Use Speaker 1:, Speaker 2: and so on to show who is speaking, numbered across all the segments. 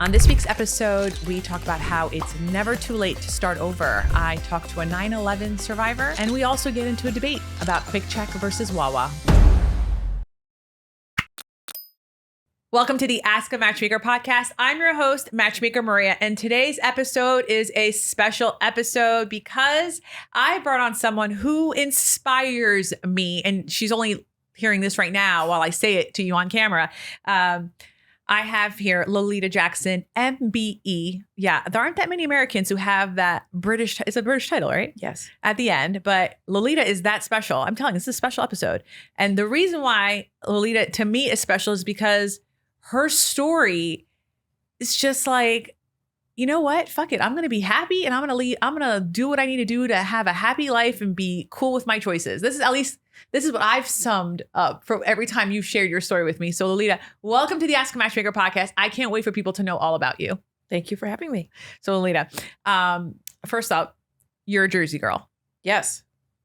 Speaker 1: On this week's episode, we talk about how it's never too late to start over. I talk to a 9/11 survivor, and we also get into a debate about Quick Check versus Wawa. Welcome to the Ask a Matchmaker podcast. I'm your host, Matchmaker Maria, and today's episode is a special episode because I brought on someone who inspires me, and she's only hearing this right now while I say it to you on camera. I have here Lolita Jackson MBE. Yeah, there aren't that many Americans who have that British, it's a British title, right?
Speaker 2: Yes.
Speaker 1: At the end, but Lolita is that special. I'm telling you, this is a special episode. And the reason why Lolita to me is special is because her story is just like, you know what? Fuck it. I'm going to be happy and I'm going to do what I need to do to have a happy life and be cool with my choices. This is what I've summed up from every time you've shared your story with me. So Lolita, welcome to the Ask a Matchmaker podcast. I can't wait for people to know all about you.
Speaker 2: Thank you for having me.
Speaker 1: So Lolita, first up, you're a Jersey girl.
Speaker 2: Yes.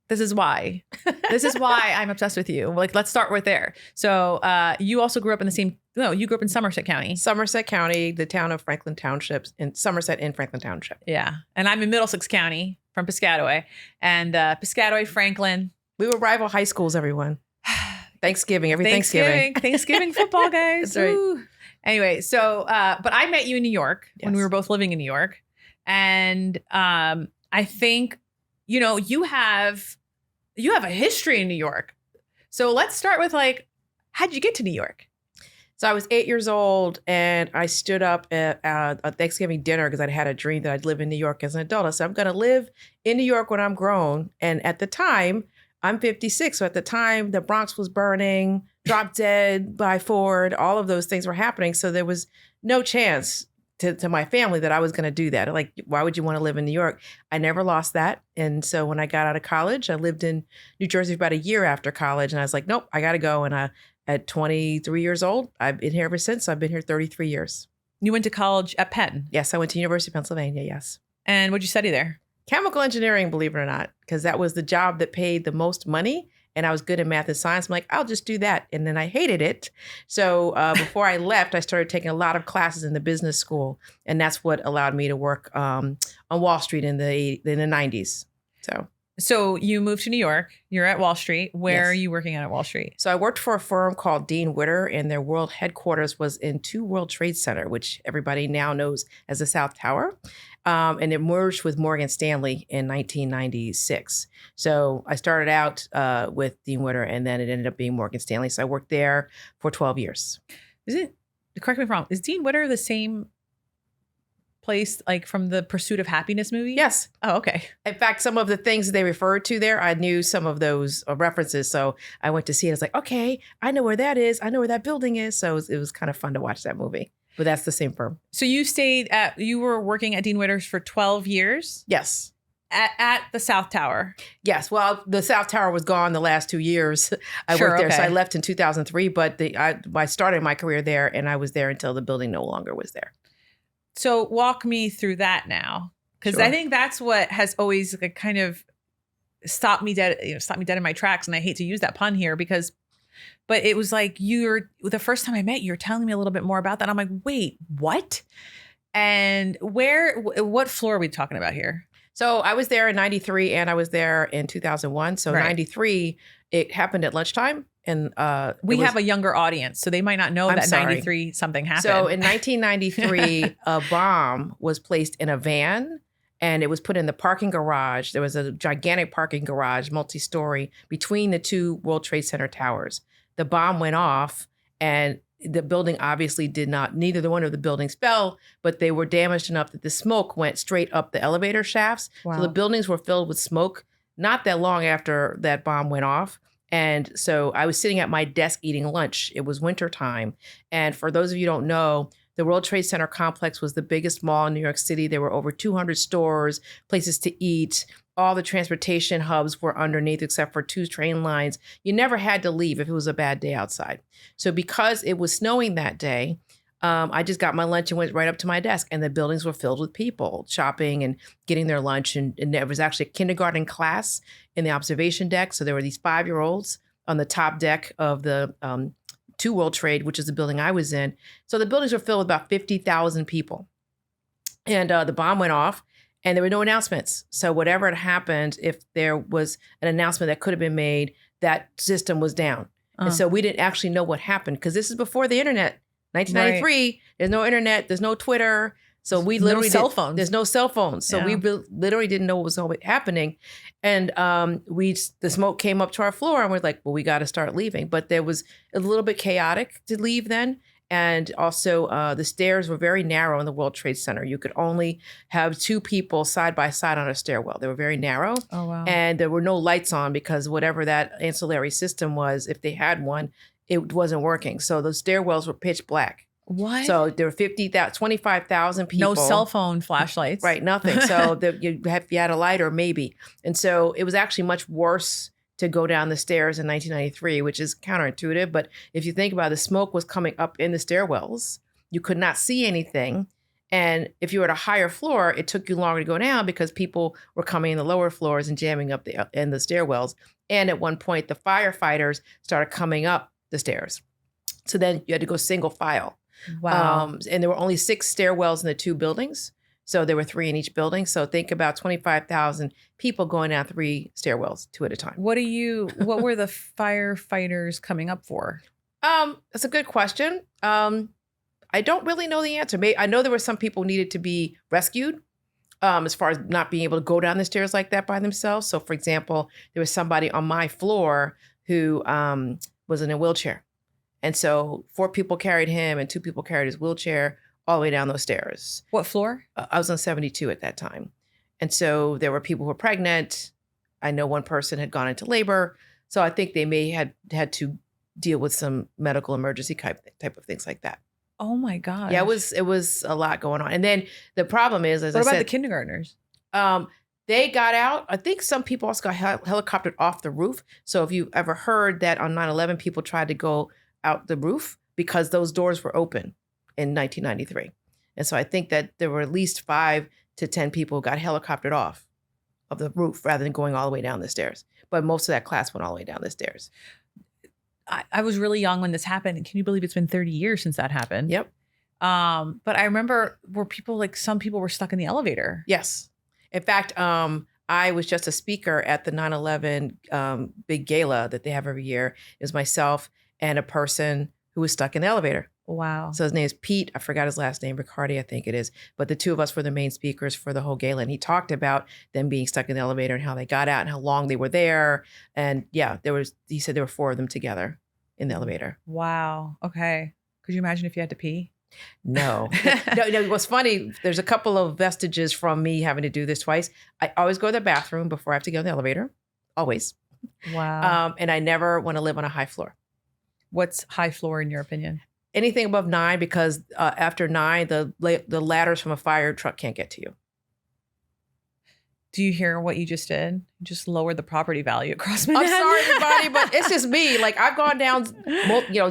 Speaker 1: This is why I'm obsessed with you. Like, let's start right there. So you also grew up in you grew up in Somerset County.
Speaker 2: Somerset County, the town of Franklin Township, in Somerset in Franklin Township.
Speaker 1: Yeah. And I'm in Middlesex County from Piscataway. And Piscataway, Franklin.
Speaker 2: We were rival high schools, everyone. Thanksgiving, every Thanksgiving.
Speaker 1: Thanksgiving football, guys.
Speaker 2: That's right.
Speaker 1: Ooh. Anyway, so, but I met you in New York when we were both living in New York. And I think, you have a history in New York. So let's start with how'd you get to New York?
Speaker 2: So I was 8 years old and I stood up at a Thanksgiving dinner because I'd had a dream that I'd live in New York as an adult. I said, I'm going to live in New York when I'm grown. And at the time, I'm 56. So at the time, the Bronx was burning, Drop Dead by Ford, all of those things were happening. So there was no chance to my family that I was going to do that. Like, why would you want to live in New York? I never lost that. And so when I got out of college, I lived in New Jersey for about a year after college. And I was like, nope, I got to go. And at 23 years old, I've been here ever since. So I've been here 33 years.
Speaker 1: You went to college at Penn?
Speaker 2: Yes, I went to University of Pennsylvania, yes.
Speaker 1: And what'd you study there?
Speaker 2: Chemical engineering, believe it or not, because that was the job that paid the most money. And I was good at math and science. I'm like, I'll just do that. And then I hated it. So before I left, I started taking a lot of classes in the business school. And that's what allowed me to work on Wall Street in the 90s.
Speaker 1: So you moved to New York. You're at Wall Street. Where
Speaker 2: Yes.
Speaker 1: are you working at Wall Street?
Speaker 2: So I worked for a firm called Dean Witter, and their world headquarters was in 2 World Trade Center, which everybody now knows as the South Tower. And it merged with Morgan Stanley in 1996. So I started out with Dean Witter, and then it ended up being Morgan Stanley. So I worked there for 12 years.
Speaker 1: Correct me if I'm wrong, is Dean Witter the same place like from the Pursuit of Happiness movie?
Speaker 2: Yes.
Speaker 1: Oh, okay.
Speaker 2: In fact, some of the things they referred to there, I knew some of those references. So I went to see it. I was like, okay, I know where that is. I know where that building is. So it was kind of fun to watch that movie. But that's the same firm.
Speaker 1: So you were working at Dean Witter's for 12 years?
Speaker 2: Yes.
Speaker 1: At the South Tower?
Speaker 2: Yes. Well, the South Tower was gone the last 2 years I worked there.
Speaker 1: Okay.
Speaker 2: So I left in 2003, but I started my career there and I was there until the building no longer was there.
Speaker 1: So walk me through that now. Because
Speaker 2: Sure.
Speaker 1: I think that's what has always kind of stopped me dead in my tracks. And I hate to use that pun here but it was like the first time I met you, you're telling me a little bit more about that. I'm like, wait, what? And what floor are we talking about here?
Speaker 2: So I was there in 93 and I was there in 2001. So
Speaker 1: Right.
Speaker 2: 93, it happened at lunchtime. And
Speaker 1: we have a younger audience, so they might not know that 93 something happened.
Speaker 2: So in 1993, a bomb was placed in a van and it was put in the parking garage. There was a gigantic parking garage, multi-story, between the 2 World Trade Center towers. The bomb went off and the building obviously neither one of the buildings fell, but they were damaged enough that the smoke went straight up the elevator shafts.
Speaker 1: Wow.
Speaker 2: So the buildings were filled with smoke not that long after that bomb went off. And so I was sitting at my desk eating lunch. It was wintertime. And for those of you who don't know, the World Trade Center complex was the biggest mall in New York City. There were over 200 stores, places to eat. All the transportation hubs were underneath except for 2 train lines. You never had to leave if it was a bad day outside. So because it was snowing that day, I just got my lunch and went right up to my desk, and the buildings were filled with people shopping and getting their lunch. And there was actually a kindergarten class in the observation deck. So there were these 5-year-olds on the top deck of the to World Trade, which is the building I was in. So the buildings were filled with about 50,000 people. And the bomb went off and there were no announcements. So whatever had happened, if there was an announcement that could have been made, that system was down. And so we didn't actually know what happened because this is before the internet. 1993, right. There's no internet, there's no Twitter. So we literally
Speaker 1: cell phones.
Speaker 2: There's no cell phones. So we literally didn't know what was happening. And the smoke came up to our floor and we're like, well, we got to start leaving. But there was a little bit chaotic to leave then. And also the stairs were very narrow in the World Trade Center. You could only have 2 people side by side on a stairwell. They were very narrow. Oh, wow. And there were no lights on because whatever that ancillary system was, if they had one, it wasn't working. So the stairwells were pitch black.
Speaker 1: What?
Speaker 2: So there were 25,000 people.
Speaker 1: No cell phone flashlights.
Speaker 2: Right, nothing. So you had a lighter, maybe. And so it was actually much worse to go down the stairs in 1993, which is counterintuitive. But if you think about it, the smoke was coming up in the stairwells. You could not see anything. And if you were at a higher floor, it took you longer to go down because people were coming in the lower floors and jamming up in the stairwells. And at one point, the firefighters started coming up the stairs. So then you had to go single file.
Speaker 1: Wow.
Speaker 2: And there were only 6 stairwells in the 2 buildings. So there were 3 in each building. So think about 25,000 people going down 3 stairwells, 2 at a time.
Speaker 1: What were the firefighters coming up for?
Speaker 2: That's a good question. I don't really know the answer. I know there were some people needed to be rescued as far as not being able to go down the stairs like that by themselves. So for example, there was somebody on my floor who was in a wheelchair. And so 4 people carried him and 2 people carried his wheelchair all the way down those stairs.
Speaker 1: What floor?
Speaker 2: I was on 72 at that time. And so there were people who were pregnant. I know one person had gone into labor. So I think they may had to deal with some medical emergency type of things like that.
Speaker 1: Oh my gosh.
Speaker 2: Yeah, it was a lot going on. And then the problem is, as I said.
Speaker 1: What about the kindergartners?
Speaker 2: They got out. I think some people also got helicoptered off the roof. So if you ever heard that on 9/11, people tried to go out the roof because those doors were open in 1993. And so I think that there were at least 5 to 10 people who got helicoptered off of the roof rather than going all the way down the stairs. But most of that class went all the way down the stairs.
Speaker 1: I was really young when this happened. Can you believe it's been 30 years since that happened?
Speaker 2: Yep.
Speaker 1: But I remember some people were stuck in the elevator.
Speaker 2: Yes. In fact, I was just a speaker at the 9/11 big gala that they have every year. It was myself and a person who was stuck in the elevator.
Speaker 1: Wow.
Speaker 2: So his name is Pete. I forgot his last name, Riccardi, I think it is. But the 2 of us were the main speakers for the whole gala. And he talked about them being stuck in the elevator and how they got out and how long they were there. And yeah, he said there were 4 of them together in the elevator.
Speaker 1: Wow. Okay. Could you imagine if you had to pee?
Speaker 2: No. No, what's funny, there's a couple of vestiges from me having to do this twice. I always go to the bathroom before I have to go in the elevator. Always.
Speaker 1: Wow.
Speaker 2: And I never want to live on a high floor.
Speaker 1: What's high floor in your opinion?
Speaker 2: Anything above 9, because after 9, the ladders from a fire truck can't get to you.
Speaker 1: Do you hear what you just did? You just lowered the property value across Manhattan.
Speaker 2: I'm sorry, everybody, but it's just me. Like I've gone down,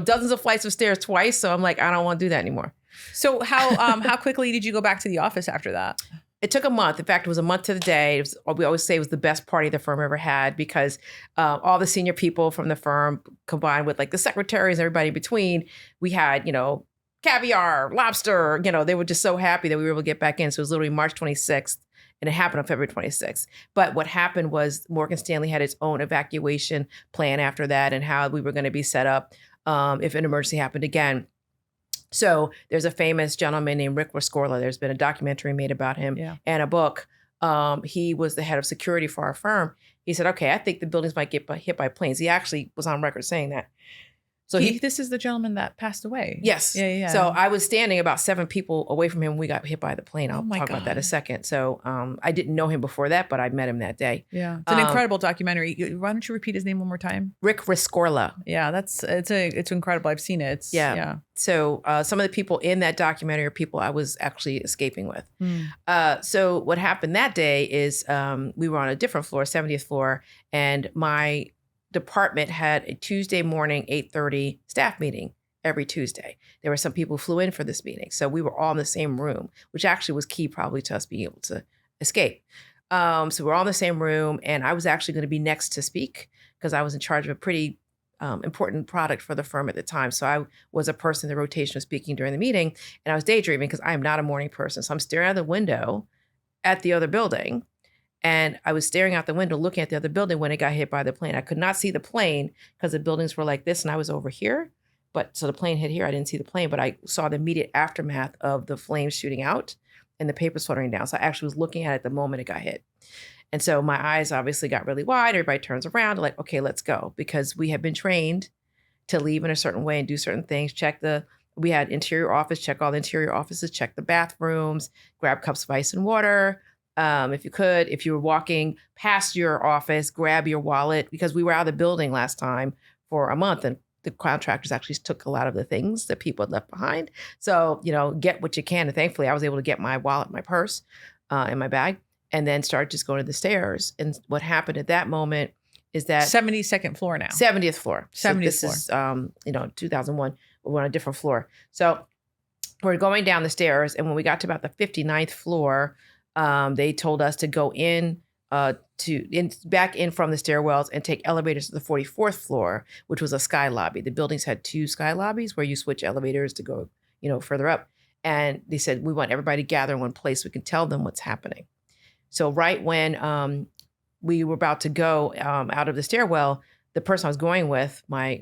Speaker 2: dozens of flights of stairs twice, so I'm like, I don't want to do that anymore.
Speaker 1: So how quickly did you go back to the office after that?
Speaker 2: It took a month. In fact, it was a month to the day. We always say it was the best party the firm ever had because all the senior people from the firm combined with like the secretaries, everybody in between, we had, caviar, lobster, they were just so happy that we were able to get back in. So it was literally March 26th and it happened on February 26th. But what happened was Morgan Stanley had its own evacuation plan after that and how we were going to be set up if an emergency happened again. So there's a famous gentleman named Rick Rescorla. There's been a documentary made about him and a book. He was the head of security for our firm. He said, okay, I think the buildings might get hit by planes. He actually was on record saying that. So
Speaker 1: this is the gentleman that passed away.
Speaker 2: Yes.
Speaker 1: Yeah.
Speaker 2: So I was standing about 7 people away from him when we got hit by the plane. I'll talk about that in a second. So I didn't know him before that, but I met him that day.
Speaker 1: Yeah. It's an incredible documentary. Why don't you repeat his name one more time?
Speaker 2: Rick Rescorla.
Speaker 1: Yeah, it's incredible. I've seen it.
Speaker 2: So some of the people in that documentary are people I was actually escaping with. So what happened that day is we were on a different floor, 70th floor, and my department had a Tuesday morning, 8:30 staff meeting every Tuesday. There were some people who flew in for this meeting. So we were all in the same room, which actually was key probably to us being able to escape. So we're all in the same room and I was actually going to be next to speak because I was in charge of a pretty important product for the firm at the time. So I was a person in the rotation was speaking during the meeting, and I was daydreaming because I am not a morning person. So I'm staring out the window at the other building. And I was staring out the window looking at the other building when it got hit by the plane. I could not see the plane because the buildings were like this and I was over here. But so the plane hit here. I didn't see the plane, but I saw the immediate aftermath of the flames shooting out and the papers fluttering down. So I actually was looking at it the moment it got hit. And so my eyes obviously got really wide. Everybody turns around like, okay, let's go. Because we have been trained to leave in a certain way and do certain things. We had interior office, check all the interior offices, check the bathrooms, grab cups of ice and water. If you were walking past your office, grab your wallet, because we were out of the building last time for a month and the contractors actually took a lot of the things that people had left behind. So, get what you can. And thankfully I was able to get my wallet, my purse, and my bag, and then start just going to the stairs. And what happened at that moment is that
Speaker 1: 72nd floor now.
Speaker 2: 70th floor.
Speaker 1: 70th
Speaker 2: floor.
Speaker 1: This
Speaker 2: is, 2001, we're on a different floor. So we're going down the stairs. And when we got to about the 59th floor, they told us to go back in from the stairwells and take elevators to the 44th floor, which was a sky lobby. The buildings had 2 sky lobbies where you switch elevators to go, further up. And they said, we want everybody to gather in one place so we can tell them what's happening. So right when we were about to go out of the stairwell, the person I was going with, my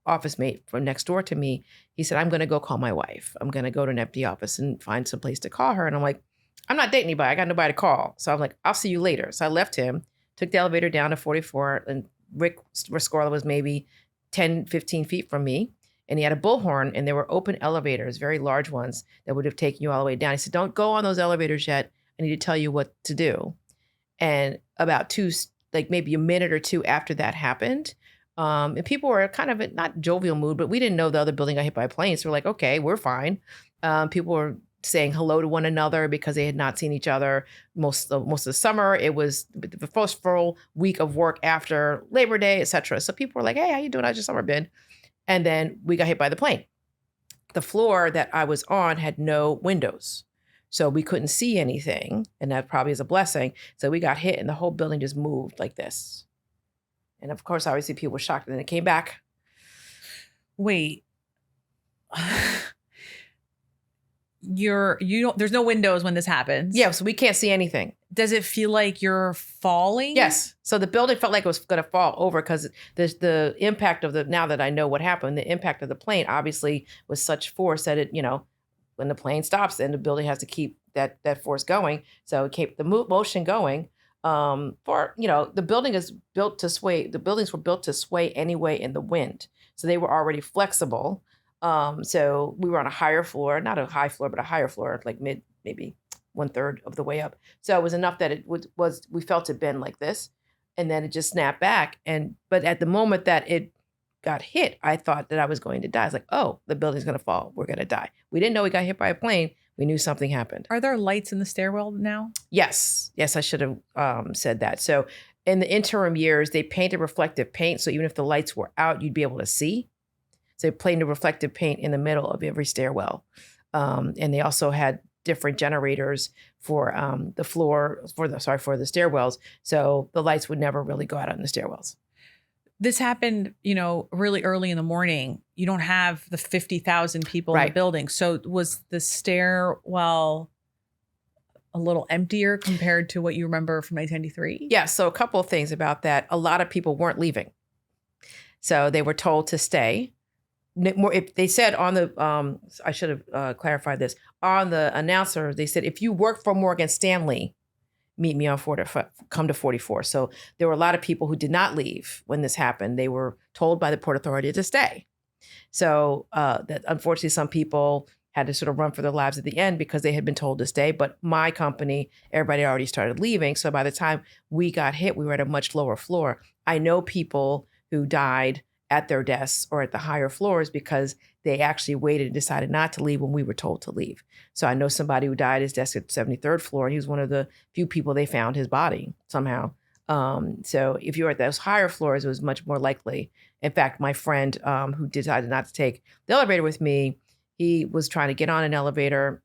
Speaker 2: office mate from next door to me, he said, I'm going to go call my wife. I'm going to go to an empty office and find some place to call her. And I'm like, I'm not dating anybody. I got nobody to call. So I'm like, I'll see you later. So I left him, took the elevator down to 44, and Rick Rescorla was maybe 10, 15 feet from me. And he had a bullhorn, and there were open elevators, very large ones, that would have taken you all the way down. He said, don't go on those elevators yet. I need to tell you what to do. And about maybe a minute or two after that happened, and people were kind of in not jovial mood, but we didn't know the other building got hit by a plane. So we're like, okay, we're fine. People were saying hello to one another because they had not seen each other most of the summer. It was the first full week of work after Labor Day, et cetera. So people were like, hey, how you doing? How's your summer been? And then we got hit by the plane. The floor that I was on had no windows. So we couldn't see anything. And that probably is a blessing. So we got hit and the whole building just moved like this. And of course, obviously people were shocked. And then it came back.
Speaker 1: Wait. There's no windows when this happens.
Speaker 2: Yeah, so we can't see anything.
Speaker 1: Does it feel like you're falling?
Speaker 2: Yes. So the building felt like it was going to fall over because the impact of now that I know what happened, the impact of the plane obviously was such force that it, when the plane stops, then the building has to keep that force going. So it kept the motion going. The building is built to sway. The buildings were built to sway anyway in the wind. So they were already flexible. So we were on a higher floor, not a high floor, but a higher floor, like maybe 1/3 of the way up. So it was enough that we felt it bend like this, and then it just snapped back. But at the moment that it got hit, I thought that I was going to die. I was like, oh, the building's going to fall. We're going to die. We didn't know we got hit by a plane. We knew something happened.
Speaker 1: Are there lights in the stairwell now?
Speaker 2: Yes. Yes, I should have said that. So in the interim years, they painted reflective paint. So even if the lights were out, you'd be able to see. So they painted reflective paint in the middle of every stairwell. And they also had different generators for the stairwells. So the lights would never really go out on the stairwells.
Speaker 1: This happened, really early in the morning. You don't have the 50,000 people in the building. So was the stairwell a little emptier compared to what you remember from 1993?
Speaker 2: Yeah. So a couple of things about that. A lot of people weren't leaving. So they were told to stay. If they said on the, I should have clarified this, on the announcer, they said, if you work for Morgan Stanley, meet me on come to 44. So there were a lot of people who did not leave when this happened. They were told by the Port Authority to stay. So that unfortunately some people had to sort of run for their lives at the end because they had been told to stay. But my company, everybody already started leaving. So by the time we got hit, we were at a much lower floor. I know people who died at their desks or at the higher floors because they actually waited and decided not to leave when we were told to leave. So I know somebody who died at his desk at 73rd floor, and he was one of the few people they found his body somehow. So if you were at those higher floors, it was much more likely. In fact, my friend who decided not to take the elevator with me, he was trying to get on an elevator,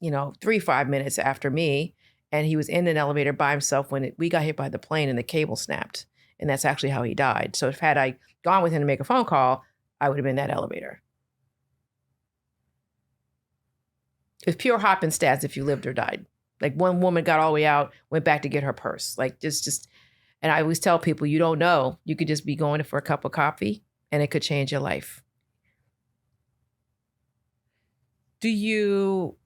Speaker 2: 5 minutes after me, and he was in an elevator by himself when we got hit by the plane and the cable snapped. And that's actually how he died. So if had I gone with him to make a phone call, I would have been in that elevator. It's pure happenstance if you lived or died. Like one woman got all the way out, went back to get her purse. Like just, and I always tell people, you don't know. You could just be going for a cup of coffee and it could change your life.
Speaker 1: So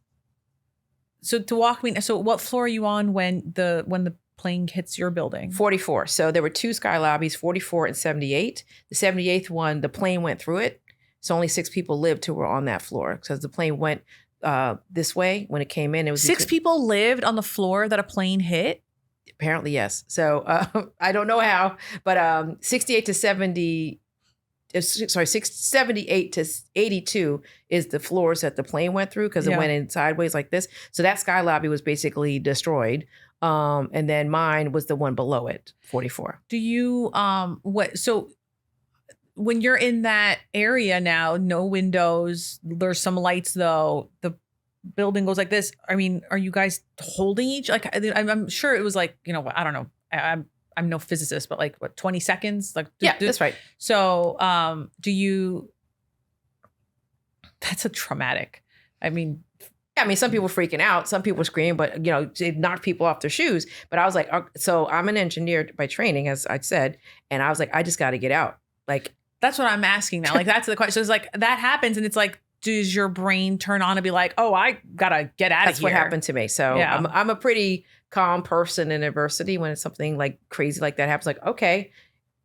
Speaker 1: to walk me, so what floor are you on when the plane hits your building?
Speaker 2: 44. So there were 2 sky lobbies, 44 and 78. The 78th one, the plane went through it. So only 6 people lived who were on that floor because the plane went this way when it came in. It was
Speaker 1: 6 people lived on the floor that a plane hit?
Speaker 2: Apparently, yes. So I don't know how, but 68 to 70, 78 to 82 is the floors that the plane went through because it went in sideways like this. So that sky lobby was basically destroyed. And then mine was the one below it, 44.
Speaker 1: Do you, so when you're in that area now, no windows, there's some lights though, the building goes like this. I mean, are you guys holding each, like, I'm sure it was like, I don't know. I'm no physicist, but like what, 20 seconds? Like,
Speaker 2: that's right.
Speaker 1: So, that's a traumatic,
Speaker 2: some people were freaking out, some people were screaming, but it knocked people off their shoes. But I was like, so I'm an engineer by training, as I said. And I was like, I just got to get out. Like,
Speaker 1: that's what I'm asking now. Like, that's the question. So it's like, that happens. And it's like, does your brain turn on and be like, oh, I gotta get out of here?
Speaker 2: That's what happened to me. So yeah. I'm a pretty calm person in adversity. When it's something like crazy like that happens, like, okay,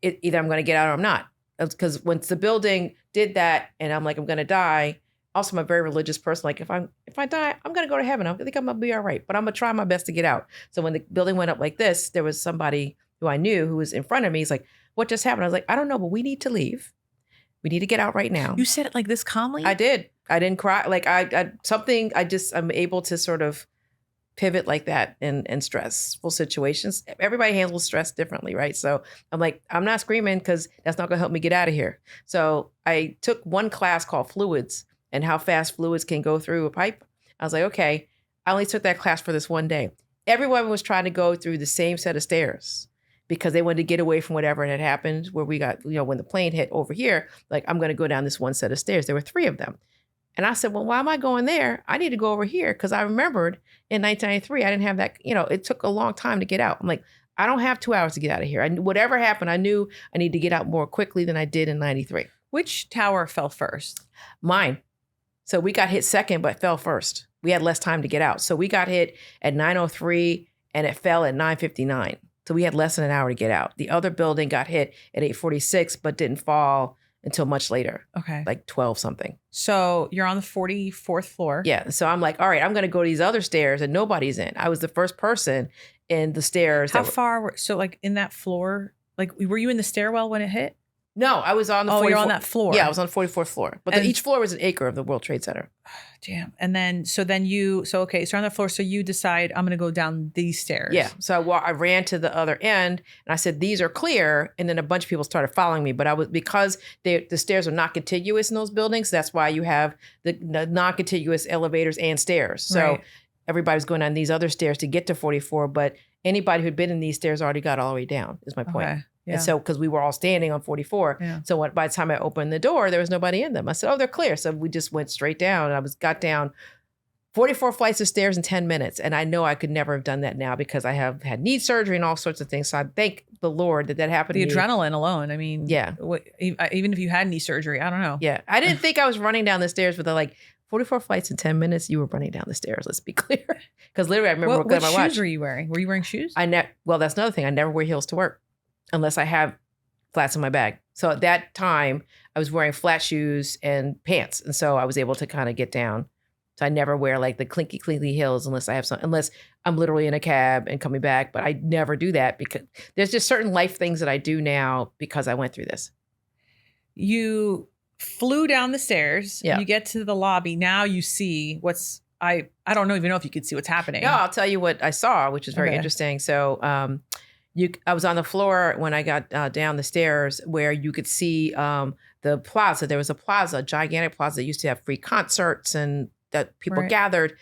Speaker 2: either I'm going to get out or I'm not. Because once the building did that and I'm like, I'm going to die. Also, I'm a very religious person. Like if I die, I'm going to go to heaven. I think I'm going to be all right, but I'm going to try my best to get out. So when the building went up like this, there was somebody who I knew who was in front of me. He's like, what just happened? I was like, I don't know, but we need to leave. We need to get out right now.
Speaker 1: You said it like this calmly?
Speaker 2: I did. I didn't cry. Like I'm able to sort of pivot like that in stressful situations. Everybody handles stress differently, right? So I'm like, I'm not screaming because that's not going to help me get out of here. So I took one class called fluids and how fast fluids can go through a pipe. I was like, okay, I only took that class for this one day. Everyone was trying to go through the same set of stairs because they wanted to get away from whatever had happened where we got, when the plane hit over here, like I'm going to go down this one set of stairs. There were 3 of them. And I said, well, why am I going there? I need to go over here. Because I remembered in 1993, I didn't have that, it took a long time to get out. I'm like, I don't have 2 hours to get out of here. Whatever happened, I knew I need to get out more quickly than I did in 93.
Speaker 1: Which tower fell first?
Speaker 2: Mine. So we got hit second, but fell first. We had less time to get out. So we got hit at 9:03 and it fell at 9:59. So we had less than an hour to get out. The other building got hit at 8:46, but didn't fall until much later.
Speaker 1: Okay.
Speaker 2: Like 12 something.
Speaker 1: So you're on the 44th floor.
Speaker 2: Yeah. So I'm like, all right, I'm going to go to these other stairs and nobody's in. I was the first person in the stairs.
Speaker 1: How far? So like in that floor, like were you in the stairwell when it hit?
Speaker 2: No, I was on the 44th.
Speaker 1: You're on that floor.
Speaker 2: Yeah, I was on the 44th floor. But each floor was an acre of the World Trade Center.
Speaker 1: Damn. And then, so you're on that floor. So you decide, I'm going to go down these stairs.
Speaker 2: Yeah. So I ran to the other end and I said, these are clear. And then a bunch of people started following me. But because the stairs are not contiguous in those buildings, that's why you have the non-contiguous elevators and stairs. So everybody was going down these other stairs to get to 44. But anybody who'd been in these stairs already got all the way down, is my point.
Speaker 1: Okay. Yeah.
Speaker 2: And so, because we were all standing on 44.
Speaker 1: Yeah.
Speaker 2: So by the time I opened the door, there was nobody in them. I said, oh, they're clear. So we just went straight down. And I got down 44 flights of stairs in 10 minutes. And I know I could never have done that now because I have had knee surgery and all sorts of things. So I thank the Lord that happened
Speaker 1: the
Speaker 2: to me.
Speaker 1: Adrenaline alone. I mean,
Speaker 2: yeah.
Speaker 1: Even if you had knee surgery, I don't know.
Speaker 2: Yeah. I didn't think I was running down the stairs, but they're like, 44 flights in 10 minutes, you were running down the stairs. Let's be clear. Because literally, I remember
Speaker 1: what shoes were you wearing? Were you wearing shoes?
Speaker 2: Well, that's another thing. I never wear heels to work unless I have flats in my bag. So at that time, I was wearing flat shoes and pants. And so I was able to kind of get down. So I never wear like the clinky heels unless I'm literally in a cab and coming back. But I never do that because there's just certain life things that I do now because I went through this.
Speaker 1: You flew down the stairs.
Speaker 2: Yeah.
Speaker 1: You get to the lobby. Now you see I don't even know if you could see what's happening.
Speaker 2: No, I'll tell you what I saw, which is very interesting. So I was on the floor when I got down the stairs where you could see the plaza. There was a gigantic plaza that used to have free concerts and that people gathered.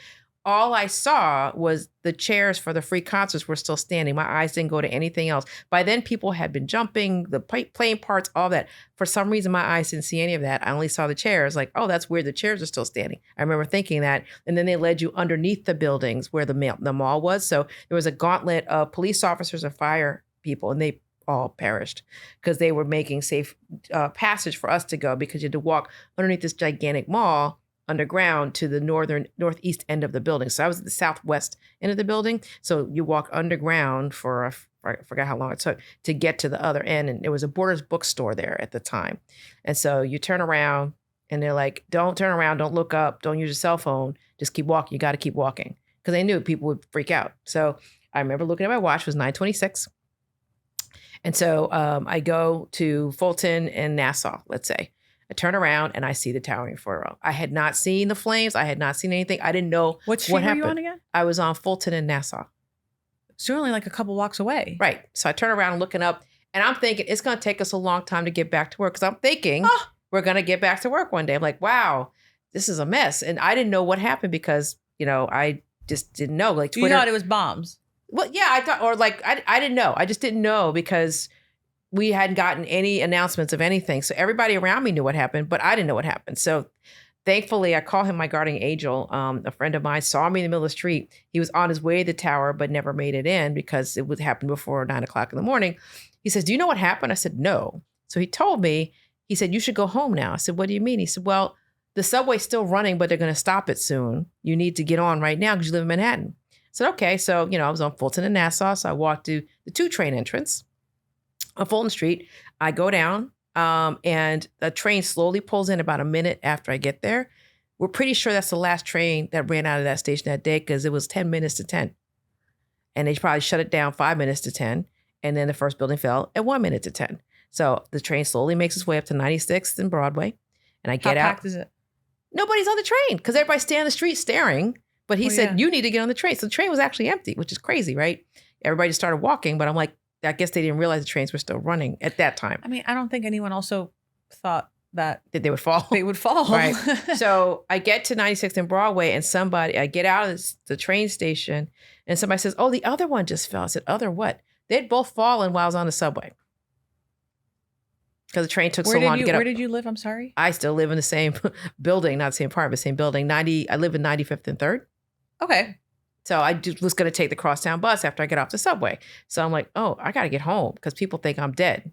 Speaker 2: all I saw was the chairs for the free concerts were still standing. My eyes didn't go to anything else. By then, people had been jumping, the playing parts, all that. For some reason, my eyes didn't see any of that. I only saw the chairs. Like, oh, that's weird. The chairs are still standing. I remember thinking that. And then they led you underneath the buildings where the mall was. So there was a gauntlet of police officers and fire people, and they all perished because they were making safe passage for us to go, because you had to walk underneath this gigantic mall underground to the northeast end of the building. So I was at the southwest end of the building. So you walk underground for I forgot how long it took to get to the other end. And it was a Borders bookstore there at the time. And so you turn around and they're like, don't turn around, don't look up, don't use your cell phone, just keep walking. You got to keep walking, because they knew people would freak out. So I remember looking at my watch, it was 9:26. And so I go to Fulton and Nassau, let's say. I turn around and I see the towering Fort. I had not seen the flames. I had not seen anything. I didn't know
Speaker 1: what street were you on again?
Speaker 2: I was on Fulton and Nassau.
Speaker 1: So you're only like a couple walks away.
Speaker 2: Right. So I turn around and looking up, and I'm thinking it's going to take us a long time to get back to work, because I'm thinking we're going to get back to work one day. I'm like, wow, this is a mess. And I didn't know what happened because, I just didn't know. Like Twitter.
Speaker 1: You thought it was bombs.
Speaker 2: Well, yeah, I thought, or like, I didn't know. I just didn't know because we hadn't gotten any announcements of anything. So everybody around me knew what happened, but I didn't know what happened. So thankfully, I call him my guardian angel. A friend of mine saw me in the middle of the street. He was on his way to the tower, but never made it in because it would happen before 9:00 in the morning. He says, do you know what happened? I said, no. So he told me, he said, you should go home now. I said, what do you mean? He said, well, the subway's still running, but they're going to stop it soon. You need to get on right now because you live in Manhattan. I said, okay. So, I was on Fulton and Nassau. So I walked to the 2 train entrance on Fulton Street. I go down and the train slowly pulls in about a minute after I get there. We're pretty sure that's the last train that ran out of that station that day, because it was 10 minutes to 10. And they probably shut it down 5 minutes to 10. And then the first building fell at 1 minute to 10. So the train slowly makes its way up to 96th and Broadway. And I get out. How
Speaker 1: packed is it?
Speaker 2: Nobody's on the train because everybody's standing on the street staring. But he said, you need to get on the train. So the train was actually empty, which is crazy, right? Everybody just started walking. But I'm like, I guess they didn't realize the trains were still running at that time.
Speaker 1: I mean, I don't think anyone also thought that
Speaker 2: they would fall.
Speaker 1: They would fall.
Speaker 2: Right. So I get to 96th and Broadway, and I get out of the train station, and somebody says, oh, the other one just fell. I said, other what? They'd both fallen while I was on the subway. Because the train took so long to get up.
Speaker 1: Where did you live? I'm sorry.
Speaker 2: I still live in the same building, not the same apartment, same building. I live in 95th and 3rd.
Speaker 1: Okay.
Speaker 2: So I was going to take the crosstown bus after I get off the subway. So I'm like, oh, I got to get home because people think I'm dead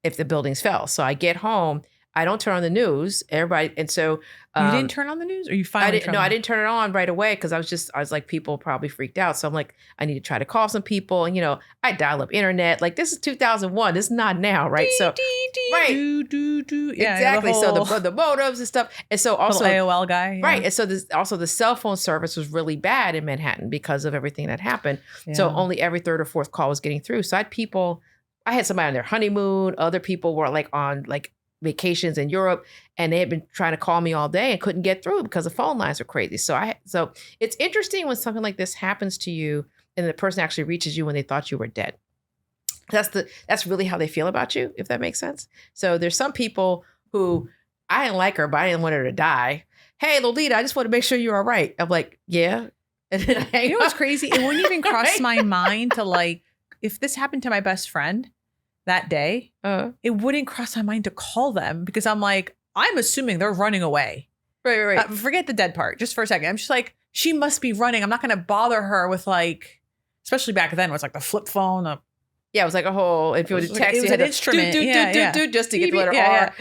Speaker 2: if the buildings fell. So I get home. I don't turn on the news. Everybody. And so
Speaker 1: you didn't turn on the news, or you finally
Speaker 2: I didn't turn it on right away because I was like, people probably freaked out. So I'm like, I need to try to call some people. And, I dial up internet. Like, this is 2001. This is not now. Right. So, right.
Speaker 1: Yeah,
Speaker 2: exactly. So the modems and stuff. And so also
Speaker 1: AOL guy. Yeah.
Speaker 2: Right. And so also the cell phone service was really bad in Manhattan because of everything that happened. Yeah. So only every 3rd or 4th call was getting through. So I had somebody on their honeymoon. Other people were like on vacations in Europe, and they had been trying to call me all day and couldn't get through because the phone lines were crazy. So it's interesting when something like this happens to you and the person actually reaches you when they thought you were dead. That's really how they feel about you, if that makes sense. So there's some people who, I didn't like her, but I didn't want her to die. Hey, Lolita, I just want to make sure you're all right. I'm like, yeah. And then
Speaker 1: you know what's crazy? It wouldn't even cross my mind to if this happened to my best friend that day, it wouldn't cross my mind to call them because I'm like, I'm assuming they're running away.
Speaker 2: Right.
Speaker 1: Forget the dead part just for a second. I'm just like, she must be running. I'm not going to bother her with especially back then, it was like the flip phone.
Speaker 2: Yeah, it was like a whole, if you were to text, you had
Speaker 1: an instrument.
Speaker 2: Just to get the letter R.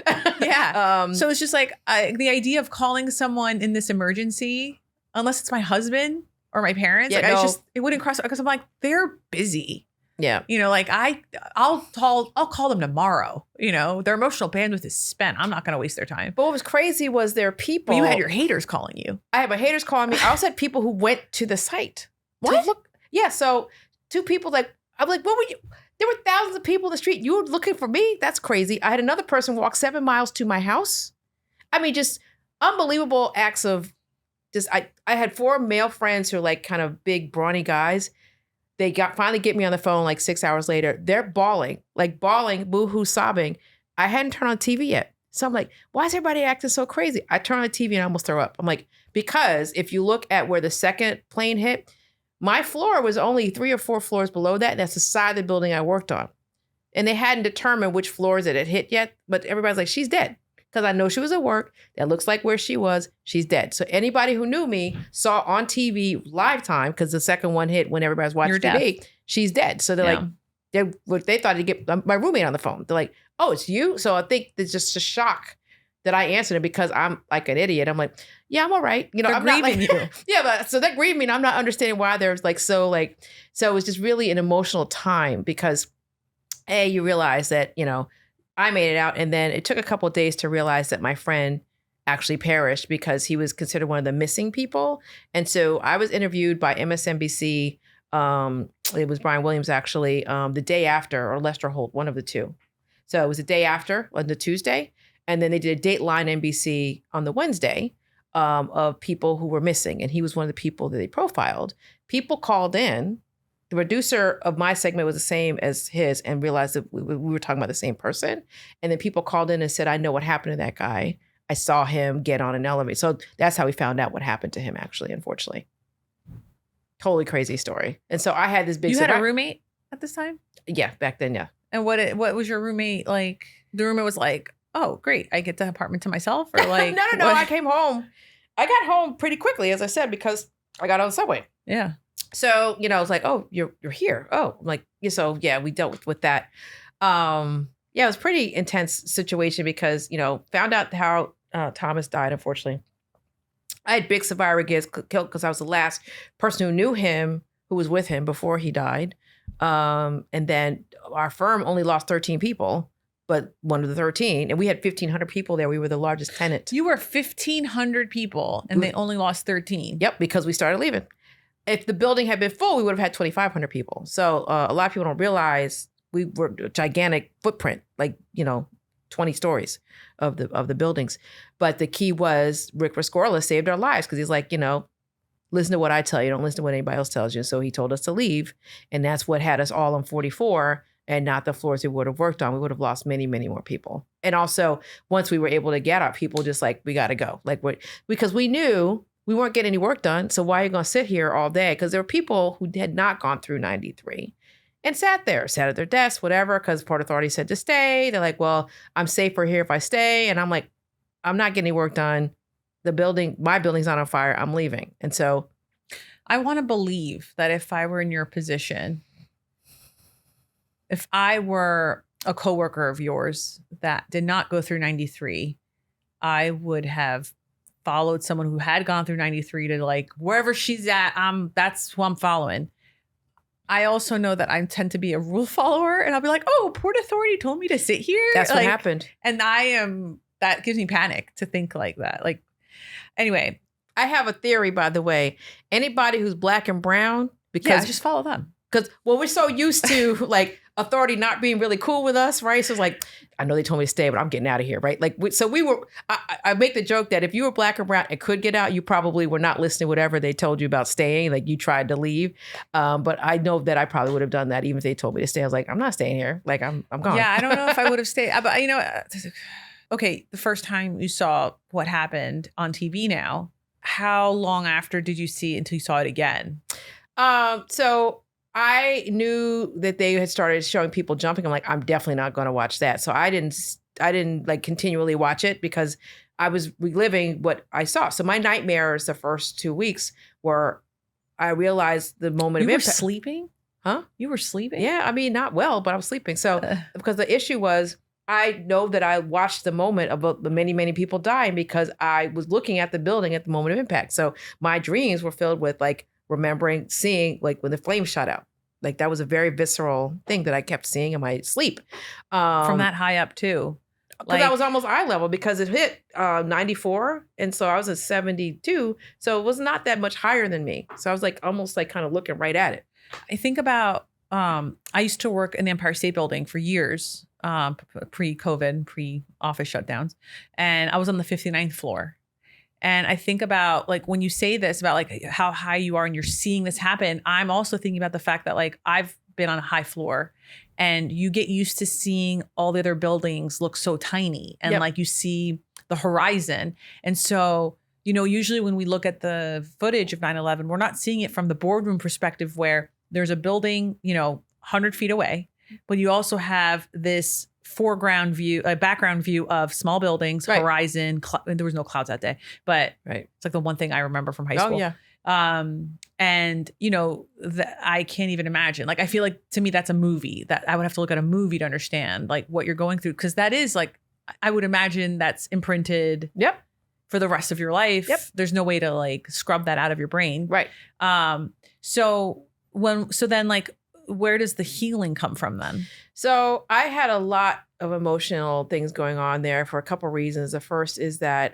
Speaker 1: Yeah. So it's just like the idea of calling someone in this emergency, unless it's my husband or my parents, it wouldn't cross, because I'm like, they're busy.
Speaker 2: Yeah.
Speaker 1: I'll call them tomorrow. Their emotional bandwidth is spent. I'm not going to waste their time.
Speaker 2: But what was crazy was there are people.
Speaker 1: But you had your haters calling you.
Speaker 2: I had my haters calling me. I also had people who went to the site.
Speaker 1: What?
Speaker 2: Look. Yeah. So 2 people I'm like, what were you? There were thousands of people in the street. You were looking for me? That's crazy. I had another person walk 7 miles to my house. I mean, just unbelievable acts of I had 4 male friends who are kind of big, brawny guys. They finally get me on the phone 6 hours later. They're bawling, boo-hoo, sobbing. I hadn't turned on TV yet. So I'm like, why is everybody acting so crazy? I turn on the TV and I almost throw up. I'm like, because if you look at where the second plane hit, my floor was only 3 or 4 floors below that. That's the side of the building I worked on. And they hadn't determined which floors it had hit yet. But everybody's like, she's dead. Because I know she was at work. That looks like where she was. She's dead. So anybody who knew me saw on TV live time, because the second one hit when everybody's watching TV, she's dead. So they're like, they thought to get my roommate on the phone. They're like, oh, it's you? So I think there's just a shock that I answered it because I'm like an idiot. I'm like, yeah, I'm all right. You know, I'm not like, you. Yeah, but so that grieved me and I'm not understanding why there's like, so it was just really an emotional time because you realize that, you know, I made it out. And then it took a couple of days to realize that my friend actually perished because he was considered one of the missing people. And so I was interviewed by MSNBC. It was Brian Williams actually, the day after, or Lester Holt, one of the two. So it was the day after on the Tuesday. And then they did a Dateline NBC on the Wednesday of people who were missing. And he was one of the people that they profiled. People called in. The producer of my segment was the same as his and realized that we were talking about the same person. And then people called in and said, I know what happened to that guy. I saw him get on an elevator. So that's how we found out what happened to him, actually, unfortunately. Totally crazy story. And so I had this big...
Speaker 1: You had a roommate at this time?
Speaker 2: Yeah, back then, yeah.
Speaker 1: And what was your roommate like? The roommate was like, oh, great, I get the apartment to myself? Or like...
Speaker 2: No, I came home. I got home pretty quickly, as I said, because I got on the subway.
Speaker 1: Yeah.
Speaker 2: So, you know, I was like, oh, you're here. Oh, I'm like, so yeah, we dealt with that. Yeah, it was a pretty intense situation because, you know, found out how Thomas died, unfortunately. I had big survivor gets killed because I was the last person who knew him, who was with him before he died. And then our firm only lost 13 people, but one of the 13, and we had 1,500 people there. We were the largest tenant.
Speaker 1: You were 1,500 people and they only lost 13.
Speaker 2: Yep, because we started leaving. If the building had been full, we would have had 2,500 people. So a lot of people don't realize we were a gigantic footprint, like, you know, 20 stories of the buildings. But the key was Rick Rescorla saved our lives because he's like, you know, listen to what I tell you. Don't listen to what anybody else tells you. So he told us to leave. And that's what had us all on 44 and not the floors we would have worked on. We would have lost many, many more people. And also, once we were able to get our people, just like, we got to go. Like, because we knew we weren't getting any work done. So why are you going to sit here all day? Because there were people who had not gone through 93 and sat at their desks, whatever, because Port Authority said to stay. They're like, well, I'm safer here if I stay. And I'm like, I'm not getting any work done. My building's not on fire. I'm leaving. And so
Speaker 1: I want to believe that if I were in your position, if I were a coworker of yours that did not go through 93, I would have followed someone who had gone through 93 to like wherever she's at. That's who I'm following. I also know that I tend to be a rule follower and I'll be like, oh, Port Authority told me to sit here.
Speaker 2: That's what happened.
Speaker 1: And that gives me panic to think like that. Like, anyway.
Speaker 2: I have a theory, by the way. Anybody who's black and brown, because
Speaker 1: just follow them.
Speaker 2: Because, well, we're so used to like authority not being really cool with us, right? So it's like, I know they told me to stay, but I'm getting out of here, right? Like, I make the joke that if you were black or brown and could get out, you probably were not listening to whatever they told you about staying. Like, you tried to leave. But I know that I probably would have done that even if they told me to stay. I was like, I'm not staying here. Like, I'm gone.
Speaker 1: Yeah, I don't know if I would have stayed. But, you know, okay, the first time you saw what happened on TV now, how long after did you see until you saw it again?
Speaker 2: So I knew that they had started showing people jumping. I'm like, I'm definitely not going to watch that. So I didn't like continually watch it because I was reliving what I saw. So my nightmares the first 2 weeks were, I realized the moment of impact.
Speaker 1: You were sleeping?
Speaker 2: Huh?
Speaker 1: You were sleeping?
Speaker 2: Yeah. I mean, not well, but I was sleeping. So because the issue was, I know that I watched the moment of the many, many people dying because I was looking at the building at the moment of impact. So my dreams were filled with like remembering seeing like when the flames shot out. Like that was a very visceral thing that I kept seeing in my sleep.
Speaker 1: From that high up too.
Speaker 2: Because I was almost eye level because it hit 94. And so I was at 72. So it was not that much higher than me. So I was like almost like kind of looking right at it.
Speaker 1: I think about, I used to work in the Empire State Building for years. Pre-COVID, pre-office shutdowns. And I was on the 59th floor. And I think about like, when you say this about like how high you are and you're seeing this happen, I'm also thinking about the fact that like, I've been on a high floor, and you get used to seeing all the other buildings look so tiny, and
Speaker 2: Yep.
Speaker 1: like you see the horizon. And so, usually when we look at the footage of 9/11, we're not seeing it from the boardroom perspective where there's a building, 100 feet away, but you also have this foreground view, a background view of small buildings,
Speaker 2: Right.
Speaker 1: horizon. There was no clouds that day, but
Speaker 2: Right.
Speaker 1: it's like the one thing I remember from high
Speaker 2: Oh,
Speaker 1: school.
Speaker 2: yeah.
Speaker 1: And I can't even imagine. Like, I feel like to me, that's a movie that I would have to look at a movie to understand like what you're going through. Cause that is like, I would imagine that's imprinted
Speaker 2: Yep.
Speaker 1: for the rest of your life.
Speaker 2: Yep.
Speaker 1: There's no way to like scrub that out of your brain.
Speaker 2: Right.
Speaker 1: So then like, where does the healing come from then?
Speaker 2: So I had a lot of emotional things going on there for a couple reasons. The first is that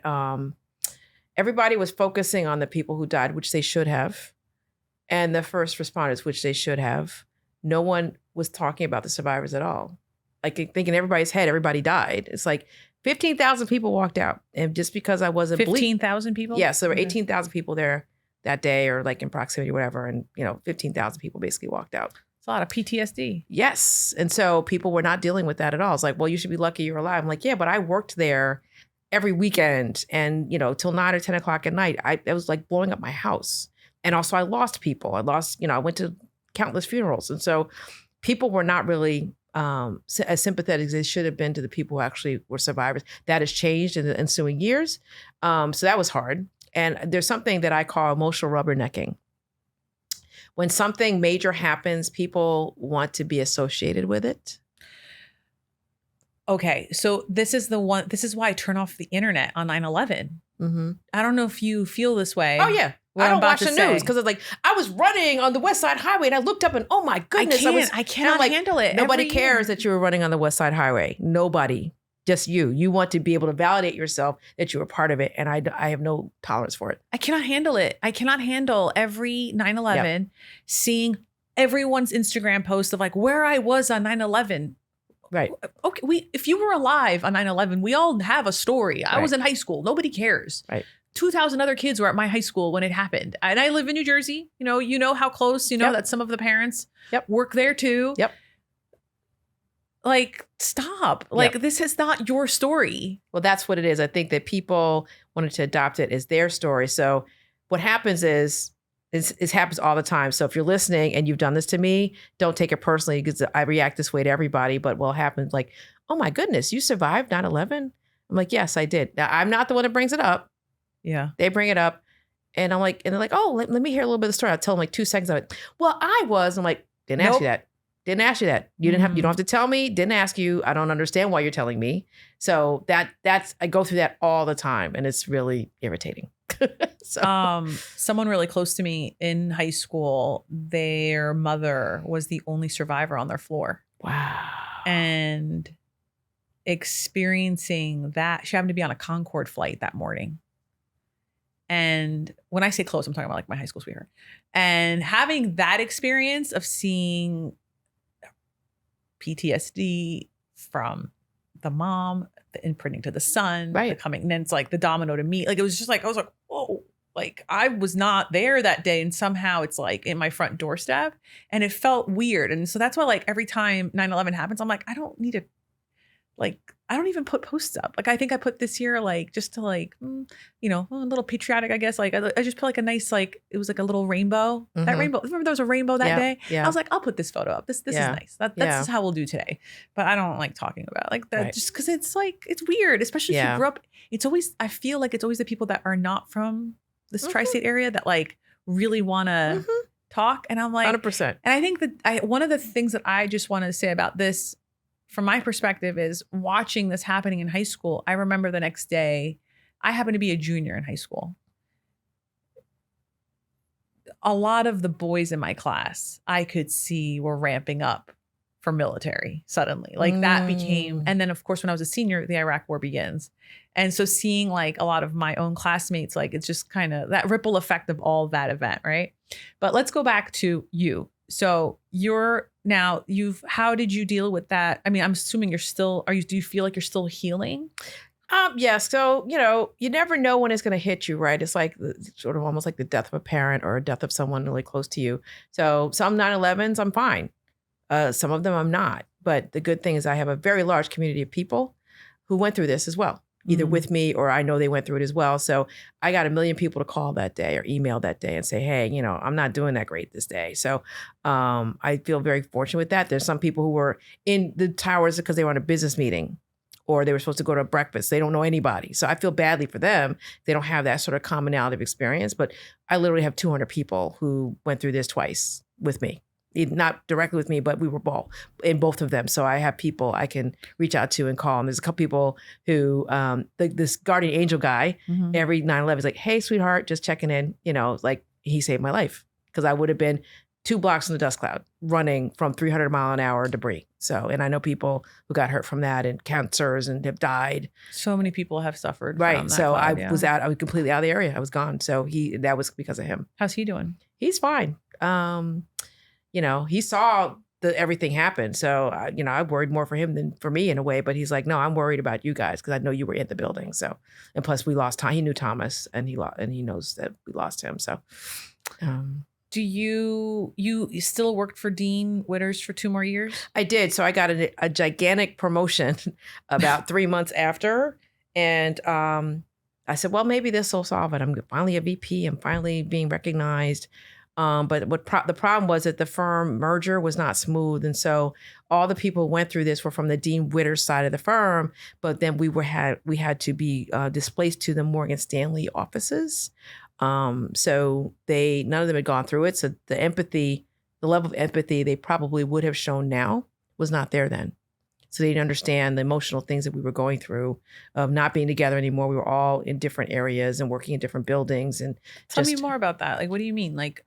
Speaker 2: everybody was focusing on the people who died, which they should have, and the first responders, which they should have. No one was talking about the survivors at all. Like, I think in everybody's head, everybody died. It's like 15,000 people walked out. And just because I wasn't
Speaker 1: 15,000 people?
Speaker 2: Yes, there were
Speaker 1: Okay.
Speaker 2: 18,000 people there that day, or like in proximity or whatever. And, 15,000 people basically walked out.
Speaker 1: It's a lot of PTSD.
Speaker 2: Yes. And so people were not dealing with that at all. It's like, well, you should be lucky you're alive. I'm like, yeah, but I worked there every weekend and, till 9 or 10 o'clock at night. It was like blowing up my house. And also I lost people. I went to countless funerals. And so people were not really as sympathetic as they should have been to the people who actually were survivors. That has changed in the ensuing years. So that was hard. And there's something that I call emotional rubbernecking. When something major happens, people want to be associated with it.
Speaker 1: Okay. So this is why I turn off the internet on 9/11.
Speaker 2: Mm-hmm.
Speaker 1: I don't know if you feel this way.
Speaker 2: Oh, yeah.
Speaker 1: what
Speaker 2: I
Speaker 1: I'm
Speaker 2: don't
Speaker 1: about
Speaker 2: watch
Speaker 1: to
Speaker 2: the
Speaker 1: say.
Speaker 2: news because it's like, I was running on the West Side Highway and I looked up and, oh my goodness.
Speaker 1: I cannot
Speaker 2: like,
Speaker 1: handle it.
Speaker 2: Nobody
Speaker 1: Every
Speaker 2: cares
Speaker 1: year.
Speaker 2: that you were running on the West Side Highway. Nobody. Just you. You want to be able to validate yourself that you were part of it. And I have no tolerance for it.
Speaker 1: I cannot handle it. I cannot handle every 9/11 seeing everyone's Instagram post of like where I was on 9/11.
Speaker 2: Right.
Speaker 1: Okay, if you were alive on 9/11, we all have a story. I was in high school. Nobody cares.
Speaker 2: Right.
Speaker 1: 2,000 other kids were at my high school when it happened. And I live in New Jersey. You know how close, that some of the parents work there too.
Speaker 2: Yep.
Speaker 1: Like, stop. Like, this is not your story.
Speaker 2: Well, that's what it is. I think that people wanted to adopt it as their story. So what happens is, it happens all the time. So if you're listening and you've done this to me, don't take it personally because I react this way to everybody. But what happens like, oh my goodness, you survived 9/11? I'm like, yes, I did. Now, I'm not the one that brings it up.
Speaker 1: Yeah.
Speaker 2: They bring it up. And I'm like, and they're like, oh, let me hear a little bit of the story. I'll tell them like 2 seconds of it. Well, I was. I'm like, didn't ask you that. Didn't ask you that. You don't have to tell me. Didn't ask you. I don't understand why you're telling me. So that's I go through that all the time, and it's really irritating. So.
Speaker 1: Someone really close to me in high school, their mother was the only survivor on their floor.
Speaker 2: Wow.
Speaker 1: And experiencing that, she happened to be on a Concorde flight that morning. And when I say close, I'm talking about like my high school sweetheart. And having that experience of seeing PTSD from the mom, the imprinting to the son, the coming, and then it's like the domino to me. Like, it was just like, I was like, whoa, like I was not there that day. And somehow it's like in my front doorstep and it felt weird. And so that's why like every time 9/11 happens, I'm like, I don't need to, like, I don't even put posts up. Like, I think I put this year, like, just to like, a little patriotic, I guess. Like, I just put like a nice, like, it was like a little rainbow. Mm-hmm. That rainbow. Remember there was a rainbow that day? Yeah. I was like, I'll put this photo up. This is nice. That's how we'll do today. But I don't like talking about it like that just because it's like, it's weird, especially if you grew up. It's always, I feel like it's always the people that are not from this tri-state area that like really want to talk. And I'm like,
Speaker 2: 100%.
Speaker 1: And I think that one of the things that I just want to say about this, from my perspective, is watching this happening in high school. I remember the next day, I happened to be a junior in high school. A lot of the boys in my class, I could see were ramping up for military suddenly. Like that became, and then of course, when I was a senior, the Iraq War begins. And so seeing like a lot of my own classmates, like it's just kind of that ripple effect of all that event, right? But let's go back to you. So how did you deal with that? I mean, I'm assuming do you feel like you're still healing?
Speaker 2: Yes. So, you never know when it's going to hit you, right? It's like sort of almost like the death of a parent or a death of someone really close to you. So some 9/11s, I'm fine. Some of them I'm not. But the good thing is I have a very large community of people who went through this as well, either with me or I know they went through it as well. So I got 1 million people to call that day or email that day and say, hey, I'm not doing that great this day. So I feel very fortunate with that. There's some people who were in the towers because they were on a business meeting or they were supposed to go to a breakfast. They don't know anybody. So I feel badly for them. They don't have that sort of commonality of experience. But I literally have 200 people who went through this twice with me. Not directly with me, but we were both of them. So I have people I can reach out to and call. And there's a couple people who, this guardian angel guy, every 9/11 is like, hey, sweetheart, just checking in. Like he saved my life because I would have been 2 blocks in the dust cloud running from 300 mile an hour debris. So, and I know people who got hurt from that and cancers and have died.
Speaker 1: So many people have suffered.
Speaker 2: Right.
Speaker 1: From that
Speaker 2: So
Speaker 1: cloud,
Speaker 2: I was completely out of the area. I was gone. So that was because of him.
Speaker 1: How's he doing?
Speaker 2: He's fine. He saw everything happen. So, I worried more for him than for me in a way, but he's like, no, I'm worried about you guys because I know you were in the building. So, and plus we lost time. He knew Thomas and he knows that we lost him. So,
Speaker 1: do you still worked for Dean Witters for 2 more years?
Speaker 2: I did. So I got a gigantic promotion about 3 months after. And, I said, well, maybe this will solve it. I'm finally a VP. I'm finally being recognized. But the problem was that the firm merger was not smooth. And so all the people who went through this were from the Dean Witters side of the firm. But then we had to be displaced to the Morgan Stanley offices. So none of them had gone through it. So the level of empathy they probably would have shown now was not there then. So they didn't understand the emotional things that we were going through of not being together anymore. We were all in different areas and working in different buildings. And
Speaker 1: tell me more about that. Like, what do you mean? Like,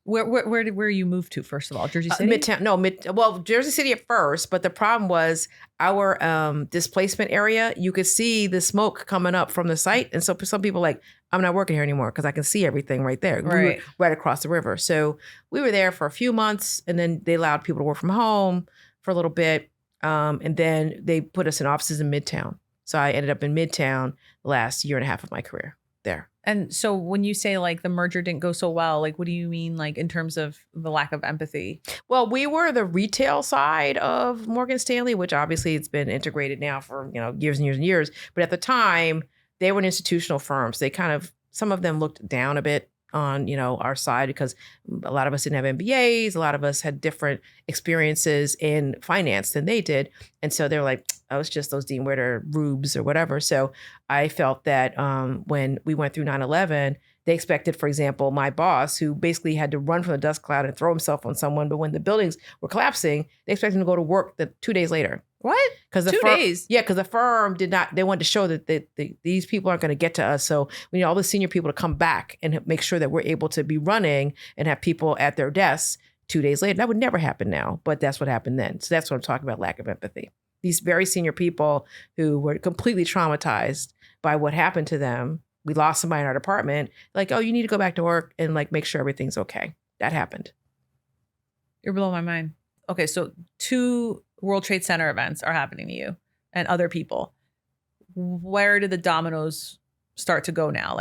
Speaker 1: where you moved to, first of all? Jersey City?
Speaker 2: Midtown. Well, Jersey City at first, but the problem was our displacement area, you could see the smoke coming up from the site. And so some people like, I'm not working here anymore because I can see everything right there.
Speaker 1: Right.
Speaker 2: We were right across the river. So we were there for a few months and then they allowed people to work from home for a little bit. And then they put us in offices in Midtown. So I ended up in Midtown the last year and a half of my career there.
Speaker 1: And so when you say like the merger didn't go so well, like what do you mean like in terms of the lack of empathy?
Speaker 2: Well, we were the retail side of Morgan Stanley, which obviously it's been integrated now for years and years and years. But at the time, they were an institutional firms. They some of them looked down a bit on our side because a lot of us didn't have MBAs. A lot of us had different experiences in finance than they did. And so they're like, oh, it's just those Dean Witter rubes or whatever. So I felt that when we went through 9/11, they expected, for example, my boss, who basically had to run from the dust cloud and throw himself on someone. But when the buildings were collapsing, they expected him to go to work 2 days later.
Speaker 1: What?
Speaker 2: Because
Speaker 1: 2 days?
Speaker 2: Yeah, because the firm did not. They wanted to show that these people aren't going to get to us. So we need all the senior people to come back and make sure that we're able to be running and have people at their desks 2 days later. That would never happen now, but that's what happened then. So that's what I'm talking about, lack of empathy. These very senior people who were completely traumatized by what happened to them. We lost somebody in our department. Like, oh, you need to go back to work and like make sure everything's okay. That happened.
Speaker 1: You're blowing my mind. Okay, so 2 World Trade Center events are happening to you and other people. Where did the dominoes start to go now?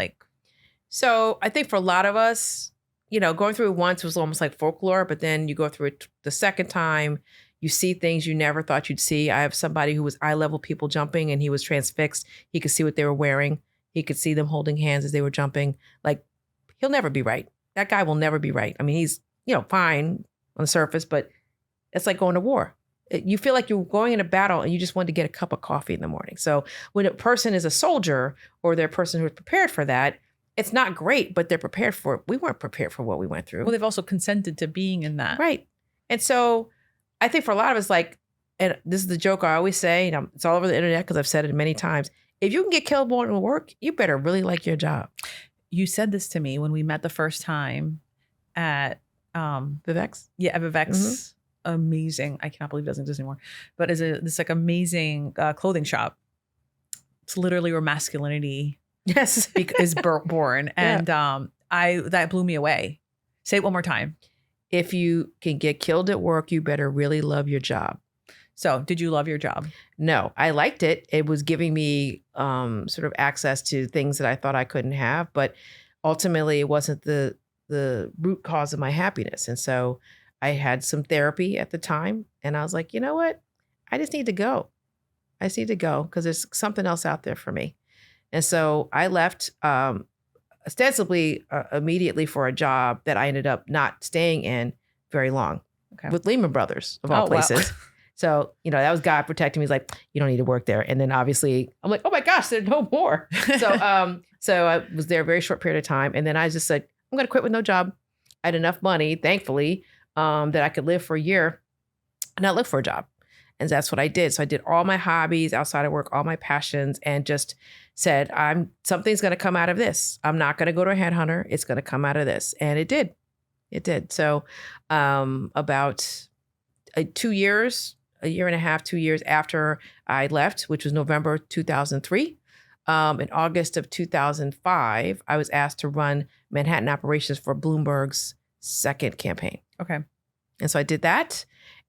Speaker 2: So I think for a lot of us, going through it once was almost like folklore, but then you go through it the second time, you see things you never thought you'd see. I have somebody who was eye level people jumping and he was transfixed. He could see what they were wearing. He could see them holding hands as they were jumping. Like, he'll never be right. That guy will never be right. I mean, he's, fine on the surface, but it's like going to war. You feel like you're going in a battle and you just want to get a cup of coffee in the morning. So when a person is a soldier or they're a person who is prepared for that, it's not great, but they're prepared for it. We weren't prepared for what we went through.
Speaker 1: Well, they've also consented to being in that.
Speaker 2: Right. And so I think for a lot of us, and this is the joke I always say, it's all over the internet because I've said it many times. If you can get killed more than work, you better really like your job.
Speaker 1: You said this to me when we met the first time at
Speaker 2: Vivek's?
Speaker 1: Yeah, at Vivek's. Mm-hmm. Amazing. I cannot believe it doesn't exist anymore. But this like amazing clothing shop. It's literally where masculinity is born. And that blew me away. Say it one more time.
Speaker 2: If you can get killed at work, you better really love your job.
Speaker 1: So did you love your job?
Speaker 2: No, I liked it. It was giving me sort of access to things that I thought I couldn't have. But ultimately, it wasn't the root cause of my happiness. And so I had some therapy at the time, and I was like, you know what? I just need to go. I just need to go because there's something else out there for me. And so I left ostensibly immediately for a job that I ended up not staying in very long with Lehman Brothers of all places. Wow. So, that was God protecting me. He's like, you don't need to work there. And then obviously I'm like, oh my gosh, there's no more. So I was there a very short period of time. And then I just said, I'm going to quit with no job. I had enough money, thankfully, that I could live for a year and not look for a job. And that's what I did. So I did all my hobbies outside of work, all my passions, and just said, something's going to come out of this. I'm not going to go to a headhunter. It's going to come out of this. And it did. It did. So about 2 years, a year and a half, 2 years after I left, which was November 2003, in August of 2005, I was asked to run Manhattan operations for Bloomberg's second campaign.
Speaker 1: Okay.
Speaker 2: And so I did that.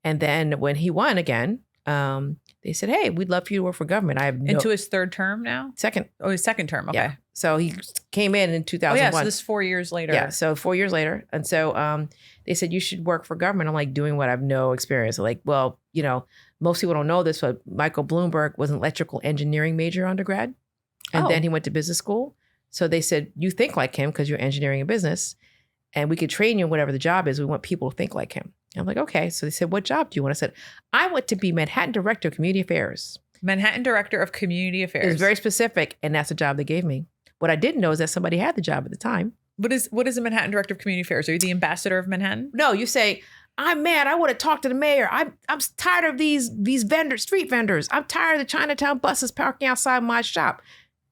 Speaker 2: And then when he won again, they said, hey, we'd love for you to work for government.
Speaker 1: Into his third term now?
Speaker 2: Second.
Speaker 1: Oh, his second term. Okay.
Speaker 2: Yeah. So he came in 2001.
Speaker 1: Oh, yeah. So this is 4 years later.
Speaker 2: Yeah. So 4 years later. And so they said, you should work for government. I'm like, doing what? I have no experience. Like, well, most people don't know this, but Michael Bloomberg was an electrical engineering major undergrad. And then he went to business school. So they said, you think like him because you're engineering and business. And we could train you in whatever the job is. We want people to think like him. And I'm like, okay. So they said, what job do you want? I said, I want to be Manhattan Director of Community Affairs.
Speaker 1: Manhattan Director of Community Affairs.
Speaker 2: It was very specific. And that's the job they gave me. What I didn't know is that somebody had the job at the time.
Speaker 1: What is a Manhattan Director of Community Affairs? Are you the ambassador of Manhattan?
Speaker 2: No, you say, I'm mad. I want to talk to the mayor. I'm tired of these vendors, street vendors. I'm tired of the Chinatown buses parking outside my shop.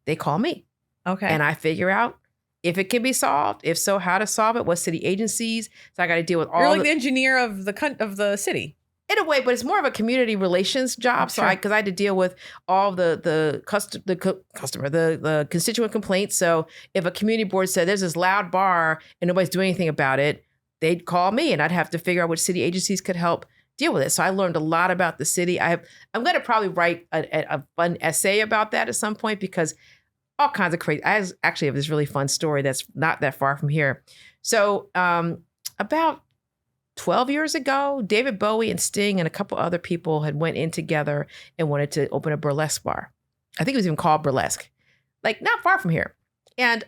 Speaker 2: They call me.
Speaker 1: Okay.
Speaker 2: And I figure out if it can be solved. If so, how to solve it. What city agencies? So I got to deal with all.
Speaker 1: You're like the engineer of the city.
Speaker 2: In a way, but it's more of a community relations job.
Speaker 1: Sure.
Speaker 2: So because I had to deal with all the constituent complaints. So if a community board said there's this loud bar and nobody's doing anything about it, they'd call me and I'd have to figure out which city agencies could help deal with it. So I learned a lot about the city. I'm going to probably write a fun essay about that at some point because all kinds of crazy. I actually have this really fun story that's not that far from here. So about 12 years ago, David Bowie and Sting and a couple other people had went in together and wanted to open a burlesque bar. I think it was even called Burlesque, like not far from here. And,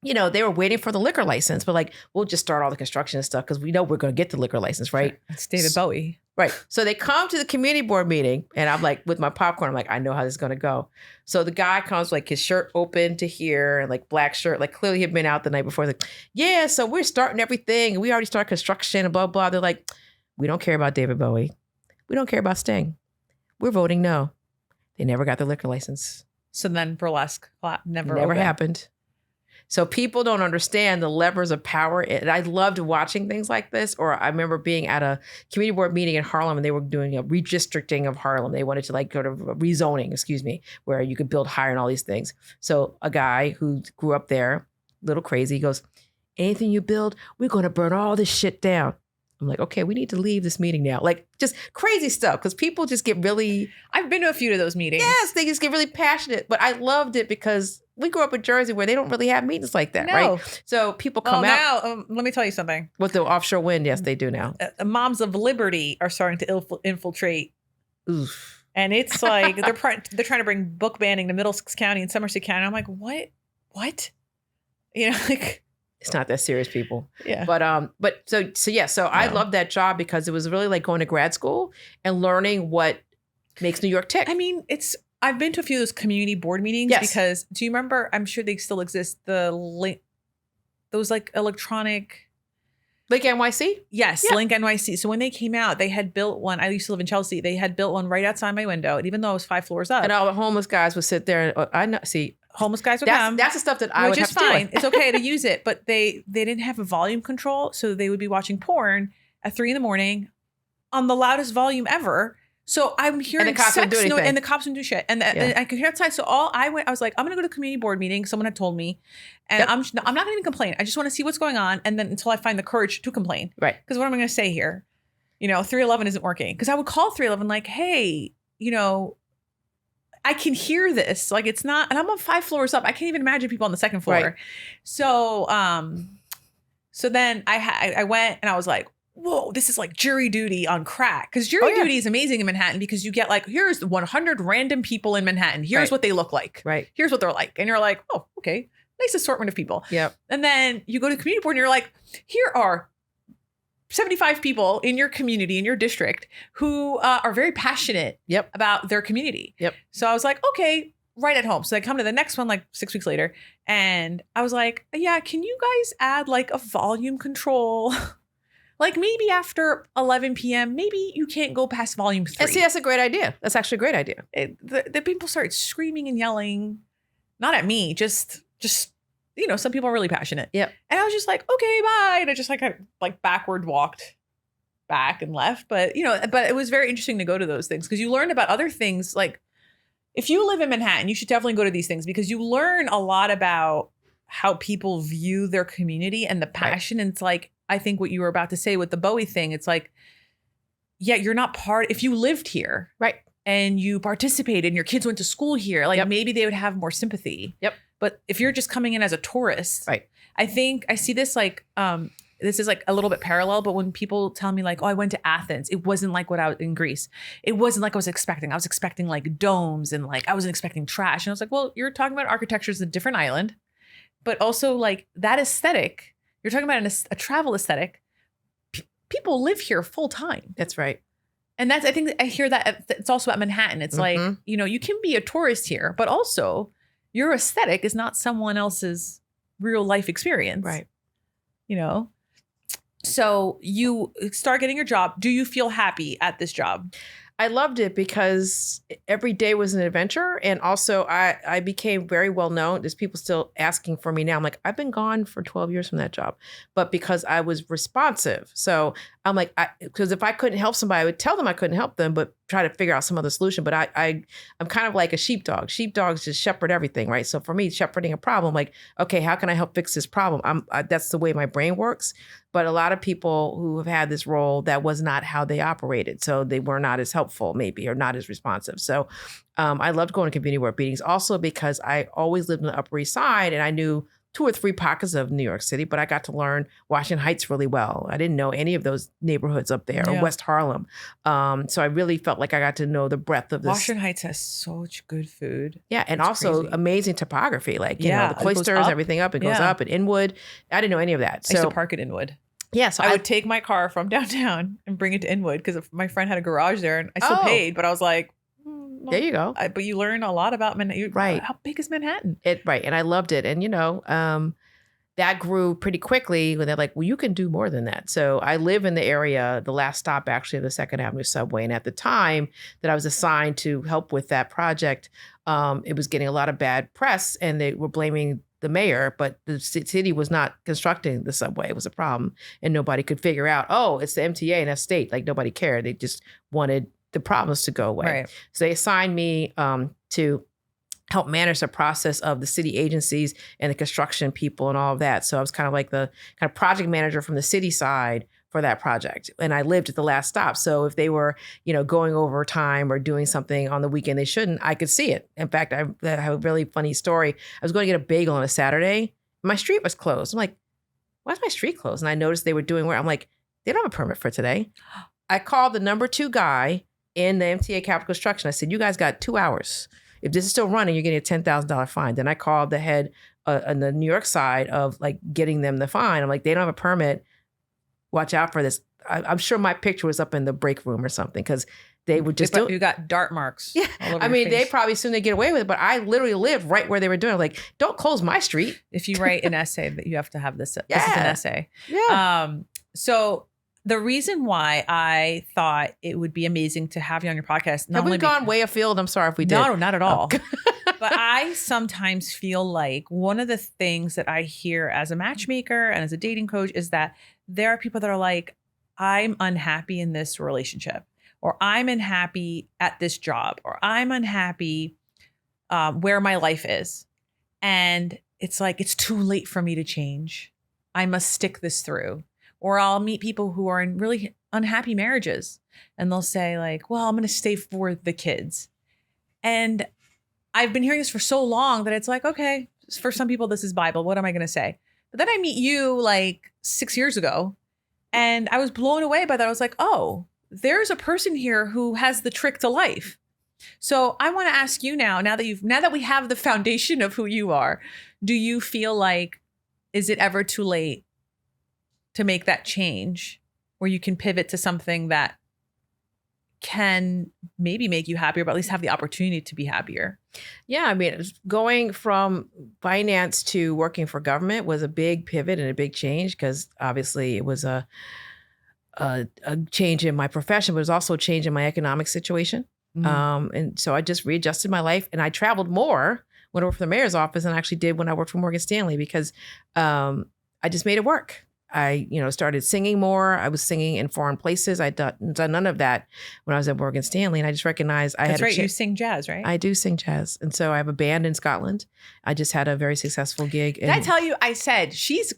Speaker 2: they were waiting for the liquor license, but like, we'll just start all the construction and stuff because we know we're going to get the liquor license, right?
Speaker 1: It's David Bowie.
Speaker 2: Right. So they come to the community board meeting and I'm like, with my popcorn, I'm like, I know how this is going to go. So the guy comes like his shirt open to here and like black shirt, like clearly he'd been out the night before. He's like, yeah, so we're starting everything. We already started construction and blah, blah. They're like, we don't care about David Bowie. We don't care about Sting. We're voting no. They never got the liquor license.
Speaker 1: So then burlesque never
Speaker 2: happened. So people don't understand the levers of power. And I loved watching things like this. Or I remember being at a community board meeting in Harlem and they were doing a redistricting of Harlem. They wanted to like go to rezoning, where you could build higher and all these things. So a guy who grew up there, little crazy, goes, anything you build, we're going to burn all this shit down. I'm like, okay, we need to leave this meeting now. Like just crazy stuff because people just get really.
Speaker 1: I've been to a few of those meetings.
Speaker 2: Yes, they just get really passionate. But I loved it because we grew up in Jersey where they don't really have meetings like that, right? So people come out.
Speaker 1: Now, let me tell you something.
Speaker 2: With the offshore wind, yes, they do now.
Speaker 1: Moms of Liberty are starting to infiltrate.
Speaker 2: Oof.
Speaker 1: And it's like they're trying to bring book banning to Middlesex County and Somerset County. I'm like, what? Like.
Speaker 2: It's not that serious, people.
Speaker 1: Yeah.
Speaker 2: But so yeah. So I loved that job because it was really like going to grad school and learning what makes New York tick.
Speaker 1: I mean, I've been to a few of those community board meetings because do you remember? I'm sure they still exist. Those like electronic.
Speaker 2: Link NYC?
Speaker 1: Yes, yeah. Link NYC. So when they came out, they had built one. I used to live in Chelsea. They had built one right outside my window. And even though it was 5 floors up.
Speaker 2: And all the homeless guys would sit there. And I know. See.
Speaker 1: Homeless guys would come.
Speaker 2: That's the stuff that I would have to do.
Speaker 1: Which is fine. It's okay to use it. But they didn't have a volume control. So they would be watching porn at 3 a.m. on the loudest volume ever. So I'm hearing
Speaker 2: and the cops
Speaker 1: sex
Speaker 2: do
Speaker 1: and the cops don't do shit. And I could hear outside. So I was like, I'm going to go to a community board meeting. Someone had told me. And I'm not going to even complain. I just want to see what's going on. And then until I find the courage to complain.
Speaker 2: Right.
Speaker 1: Because what am I going to say here? 311 isn't working. Because I would call 311 like, hey, I can hear this. Like it's not, and I'm on 5 floors up. I can't even imagine people on the second floor. Right. So then I went and I was like, whoa, this is like jury duty on crack. Because jury duty is amazing in Manhattan because you get like, here's 100 random people in Manhattan. Here's what they look like.
Speaker 2: Right.
Speaker 1: Here's what they're like. And you're like, oh, okay. Nice assortment of people.
Speaker 2: Yep.
Speaker 1: And then you go to the community board and you're like, here are 75 people in your community, in your district, who are very passionate about their community.
Speaker 2: Yep.
Speaker 1: So I was like, okay, right at home. So I come to the next one like 6 weeks later. And I was like, yeah, can you guys add like a volume control? Like maybe after 11 p.m., maybe you can't go past volume 3.
Speaker 2: And see, that's a great idea. That's actually a great idea.
Speaker 1: The people started screaming and yelling, not at me, just some people are really passionate.
Speaker 2: Yep.
Speaker 1: And I was just like, okay, bye. And I just like backward walked back and left. But it was very interesting to go to those things because you learn about other things. Like if you live in Manhattan, you should definitely go to these things because you learn a lot about how people view their community and the passion. Right. And it's like, I think what you were about to say with the Bowie thing, it's like, yeah, you're not if you lived here. Right. And you participated and your kids went to school here, like maybe they would have more sympathy. Yep. But if you're just coming in as a tourist, right? I think I see this like, this is like a little bit parallel, but when people tell me like, oh, I went to Athens, it wasn't like what I was in Greece. It wasn't like I was expecting. I was expecting like domes and like, I wasn't expecting trash. And I was like, well, you're talking about architecture as a different island, but also like that aesthetic, you're talking about a travel aesthetic. People live here full time.
Speaker 2: That's right.
Speaker 1: And I think I hear that it's also about Manhattan. It's like, you can be a tourist here, but also your aesthetic is not someone else's real life experience. Right. So you start getting your job. Do you feel happy at this job?
Speaker 2: I loved it because every day was an adventure. And also I became very well known. There's people still asking for me now. I'm like, I've been gone for 12 years from that job, but because I was responsive. So I'm like, because if I couldn't help somebody, I would tell them I couldn't help them, but try to figure out some other solution. But I'm kind of like a sheepdog. Sheepdogs just shepherd everything, right? So for me, shepherding a problem, like, okay, how can I help fix this problem? That's the way my brain works. But a lot of people who have had this role, that was not how they operated. So they were not as helpful maybe, or not as responsive. So I loved going to community board meetings also because I always lived on the Upper East Side and I knew 2 or 3 pockets of New York City, but I got to learn Washington Heights really well. I didn't know any of those neighborhoods up there or West Harlem. So I really felt like I got to know the breadth of this.
Speaker 1: Washington Heights has such good food.
Speaker 2: Yeah. And it's also crazy. Amazing topography, like, the cloisters, everything up, it goes up at Inwood. I didn't know any of that.
Speaker 1: So I used to park at Inwood.
Speaker 2: Yeah, so
Speaker 1: I would take my car from downtown and bring it to Inwood because my friend had a garage there and I still paid, but I was like,
Speaker 2: there you go.
Speaker 1: But you learn a lot about Manhattan. Right. How big is Manhattan?
Speaker 2: Right. And I loved it. And, that grew pretty quickly when they're like, well, you can do more than that. So I live in the area, the last stop actually of the 2nd Avenue subway. And at the time that I was assigned to help with that project, it was getting a lot of bad press and they were blaming the mayor, but the city was not constructing the subway. It was a problem and nobody could figure out, oh, it's the MTA and that's state. Like nobody cared. They just wanted the problems to go away. Right. So they assigned me to help manage the process of the city agencies and the construction people and all of that. So I was kind of like the kind of project manager from the city side for that project. And I lived at the last stop. So if they were, going over time or doing something on the weekend they shouldn't, I could see it. In fact, I have a really funny story. I was going to get a bagel on a Saturday. My street was closed. I'm like, why is my street closed? And I noticed they were doing work. I'm like, they don't have a permit for today. I called the number 2 guy in the MTA Capital Construction. I said, you guys got 2 hours. If this is still running, you're getting a $10,000 fine. Then I called the head on the New York side of like getting them the fine. I'm like, they don't have a permit. Watch out for this. I'm sure my picture was up in the break room or something because they would just
Speaker 1: you got dart marks.
Speaker 2: Yeah. I mean, they probably assume they get away with it, but I literally lived right where they were doing it. Like, don't close my street.
Speaker 1: If you write an essay, that you have to have this.
Speaker 2: Yeah.
Speaker 1: This is an essay.
Speaker 2: Yeah.
Speaker 1: So the reason why I thought it would be amazing to have you on your podcast.
Speaker 2: Have we gone way afield? I'm sorry if we did.
Speaker 1: No, not at all. But I sometimes feel like one of the things that I hear as a matchmaker and as a dating coach is that there are people that are like, I'm unhappy in this relationship, or I'm unhappy at this job, or I'm unhappy where my life is. And it's like, it's too late for me to change. I must stick this through. Or I'll meet people who are in really unhappy marriages and they'll say like, well, I'm going to stay for the kids. And I've been hearing this for so long that it's like, okay, for some people, this is Bible. What am I going to say? But then I meet you like 6 years ago And I was blown away by that. I was like, oh, there's a person here who has the trick to life. So I want to ask you now that we have the foundation of who you are, do you feel like, is it ever too late to make that change where you can pivot to something that can maybe make you happier, but at least have the opportunity to be happier?
Speaker 2: Yeah, I mean, going from finance to working for government was a big pivot and a big change because obviously it was a change in my profession, but it was also a change in my economic situation. And so I just readjusted my life, and I traveled more when I worked for the mayor's office than I actually did when I worked for Morgan Stanley because I just made it work. I, started singing more. I was singing in foreign places. I'd done none of that when I was at Morgan Stanley. And I just recognized
Speaker 1: That's right. You sing jazz, right?
Speaker 2: I do sing jazz. And so I have a band in Scotland. I just had a very successful gig.
Speaker 1: Did I tell you, I said, she's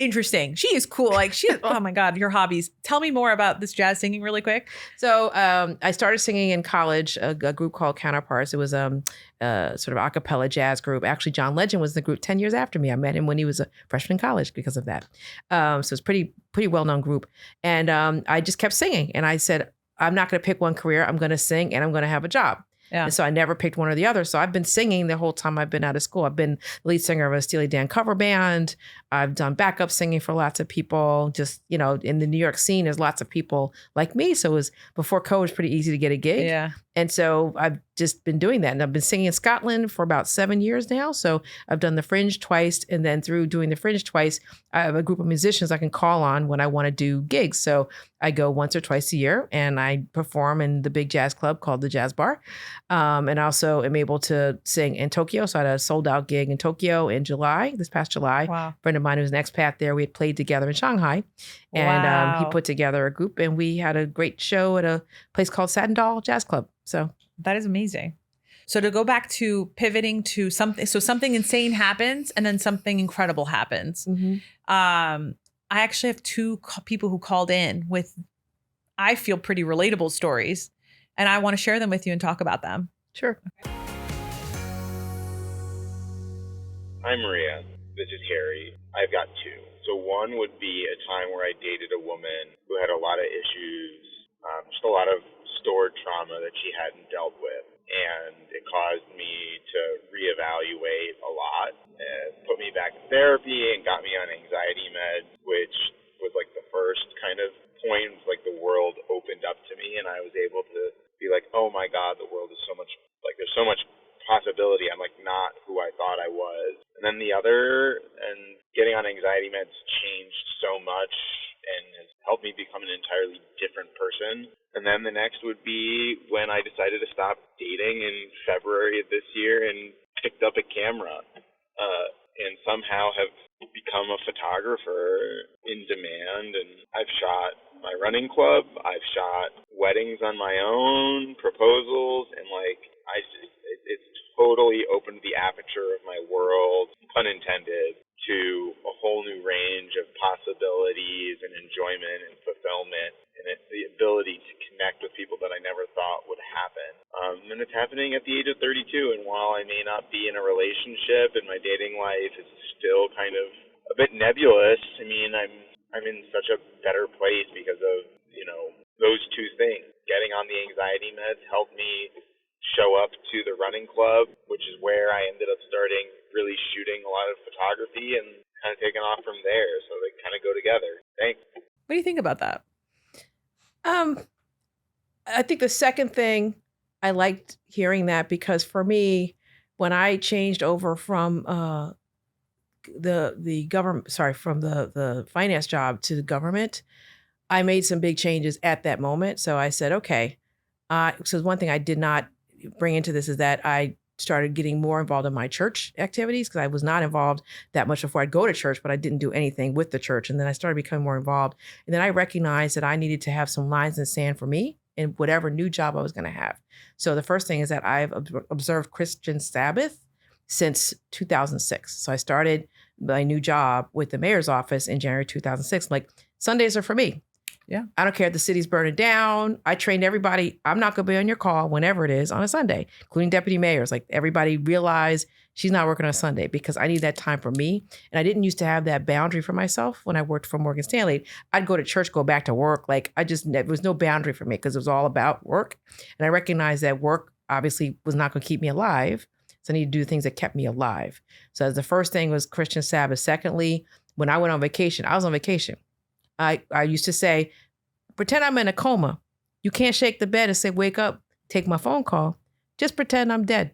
Speaker 1: interesting. She is cool. Like oh my God, your hobbies. Tell me more about this jazz singing really quick.
Speaker 2: So I started singing in college, a group called Counterparts. It was a sort of a cappella jazz group. Actually, John Legend was in the group 10 years after me. I met him when he was a freshman in college because of that. So it's pretty well-known group. And I just kept singing. And I said, I'm not going to pick one career. I'm going to sing and I'm going to have a job.
Speaker 1: Yeah.
Speaker 2: And so I never picked one or the other. So I've been singing the whole time I've been out of school. I've been the lead singer of a Steely Dan cover band. I've done backup singing for lots of people. Just, in the New York scene, there's lots of people like me. So it was before COVID, it was pretty easy to get a gig.
Speaker 1: Yeah.
Speaker 2: And so I've just been doing that. And I've been singing in Scotland for about 7 years now. So I've done the Fringe twice. And then through doing the Fringe twice, I have a group of musicians I can call on when I want to do gigs. So I go once or twice a year and I perform in the big jazz club called the Jazz Bar. And also am able to sing in Tokyo. So I had a sold out gig in Tokyo in this past July.
Speaker 1: Wow.
Speaker 2: A friend of mine who's an expat there, we had played together in Shanghai. And he put together a group and we had a great show at a place called Satin Doll Jazz Club. So
Speaker 1: that is amazing. So to go back to pivoting to something insane happens and then something incredible happens.
Speaker 2: Mm-hmm.
Speaker 1: I actually have two people who called in with, I feel, pretty relatable stories, and I want to share them with you and talk about them.
Speaker 2: Sure.
Speaker 3: Hi, Maria. This is Harry. I've got two. So one would be a time where I dated a woman who had a lot of issues, just a lot of stored trauma that she hadn't dealt with. And it caused me to reevaluate a lot and put me back in therapy and got me on anxiety meds, which was like the first kind of point, like the world opened up to me and I was able to be like, oh my God, the world is so much, like there's so much possibility. I'm like not who I thought I was. And then the other, and getting on anxiety meds changed so much and has helped me become an entirely different person. And then the next would be when I decided to stop dating in February of this year and picked up a camera and somehow have become a photographer in demand. And I've shot my running club. I've shot weddings on my own, proposals, and it's totally opened the aperture of my world, pun intended, to a whole new range of possibilities and enjoyment and fulfillment, and it's the ability to connect with people that I never thought would happen. And it's happening at the age of 32, and while I may not be in a relationship and my dating life is still kind of a bit nebulous, I mean, I'm in such a better place because of, those two things. Getting on the anxiety meds helped me show up to the running club, which is where I ended up starting really shooting a lot of photography and kind of taking off from there. So they kind of go together. Thanks.
Speaker 1: What do you think about that?
Speaker 2: I think the second thing, I liked hearing that because for me, when I changed over from the government, from the finance job to the government, I made some big changes at that moment. So I said, okay. So one thing I did not bring into this is that I started getting more involved in my church activities because I was not involved that much before. I'd go to church, but I didn't do anything with the church. And then I started becoming more involved. And then I recognized that I needed to have some lines in the sand for me in whatever new job I was going to have. So the first thing is that I've observed Christian Sabbath since 2006. So I started my new job with the mayor's office in January 2006. Like, Sundays are for me.
Speaker 1: Yeah.
Speaker 2: I don't care if the city's burning down. I trained everybody. I'm not going to be on your call whenever it is on a Sunday, including deputy mayors. Like everybody realized she's not working on a Sunday because I need that time for me. And I didn't used to have that boundary for myself when I worked for Morgan Stanley. I'd go to church, go back to work. Like there was no boundary for me because it was all about work. And I recognized that work obviously was not going to keep me alive. So I need to do things that kept me alive. So the first thing was Christian Sabbath. Secondly, when I went on vacation, I was on vacation. I used to say, pretend I'm in a coma. You can't shake the bed and say, wake up, take my phone call. Just pretend I'm dead.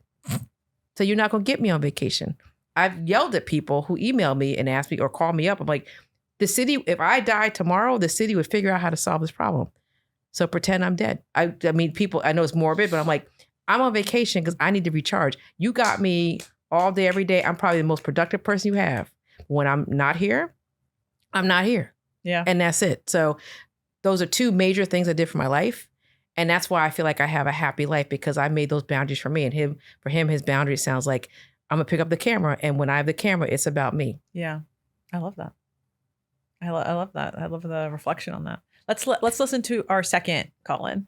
Speaker 2: So you're not going to get me on vacation. I've yelled at people who email me and ask me or call me up. I'm like, the city, if I die tomorrow, the city would figure out how to solve this problem. So pretend I'm dead. I mean, people, I know it's morbid, but I'm like, I'm on vacation because I need to recharge. You got me all day, every day. I'm probably the most productive person you have. When I'm not here, I'm not here.
Speaker 1: Yeah.
Speaker 2: And that's it. So those are two major things I did for my life. And that's why I feel like I have a happy life because I made those boundaries for me. And for him, his boundaries sounds like I'm going to pick up the camera. And when I have the camera, it's about me.
Speaker 1: Yeah. I love that. I love that. I love the reflection on that. Let's listen to our second call-in.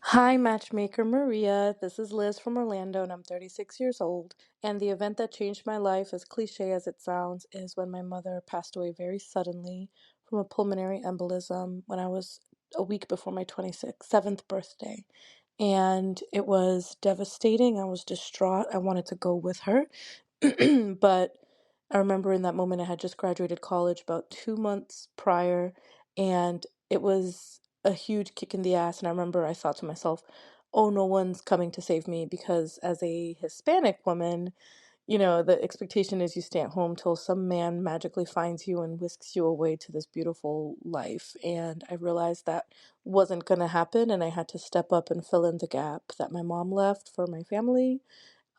Speaker 4: Hi, Matchmaker Maria. This is Liz from Orlando, and I'm 36 years old. And the event that changed my life, as cliche as it sounds, is when my mother passed away very suddenly from a pulmonary embolism when I was a week before my 27th birthday. And it was devastating. I was distraught. I wanted to go with her. But I remember in that moment, I had just graduated college about 2 months prior, and it was a huge kick in the ass. And I remember I thought to myself, oh, no one's coming to save me, because as a Hispanic woman, the expectation is you stay at home till some man magically finds you and whisks you away to this beautiful life. And I realized that wasn't going to happen, and I had to step up and fill in the gap that my mom left for my family.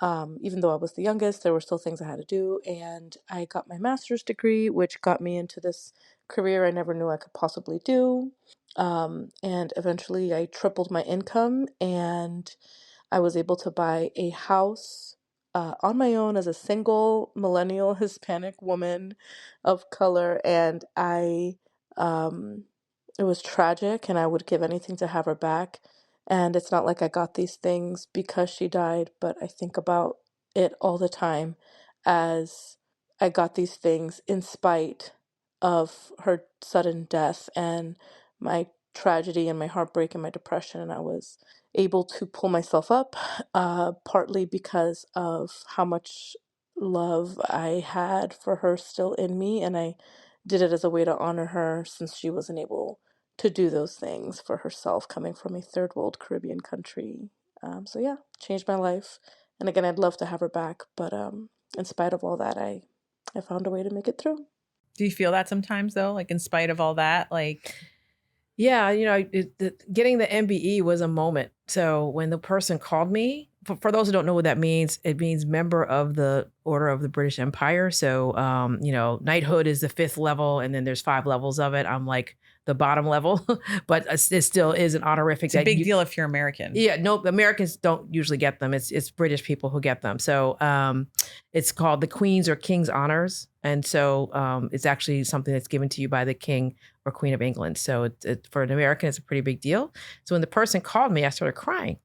Speaker 4: Even though I was the youngest, there were still things I had to do. And I got my master's degree, which got me into this career I never knew I could possibly do. And eventually I tripled my income, and I was able to buy a house on my own as a single millennial Hispanic woman of color. And it was tragic, and I would give anything to have her back. And it's not like I got these things because she died, but I think about it all the time as I got these things in spite of her sudden death and my tragedy and my heartbreak and my depression. And I was able to pull myself up, partly because of how much love I had for her still in me. And I did it as a way to honor her, since she wasn't able to do those things for herself, coming from a third world Caribbean country. So yeah, changed my life. And again, I'd love to have her back, but in spite of all that, I found a way to make it through.
Speaker 1: Do you feel that sometimes though? Like in spite of all that, like...
Speaker 2: Yeah, getting the MBE was a moment. So when the person called me, for those who don't know what that means, it means member of the Order of the British Empire. So, knighthood is the 5th level, and then there's 5 levels of it. I'm like the bottom level, but it still is an honorific.
Speaker 1: It's a big deal if you're American.
Speaker 2: Yeah, no, Americans don't usually get them. It's British people who get them. So it's called the Queen's or King's Honors. And so it's actually something that's given to you by the King or Queen of England. So for an American, it's a pretty big deal. So when the person called me, I started crying.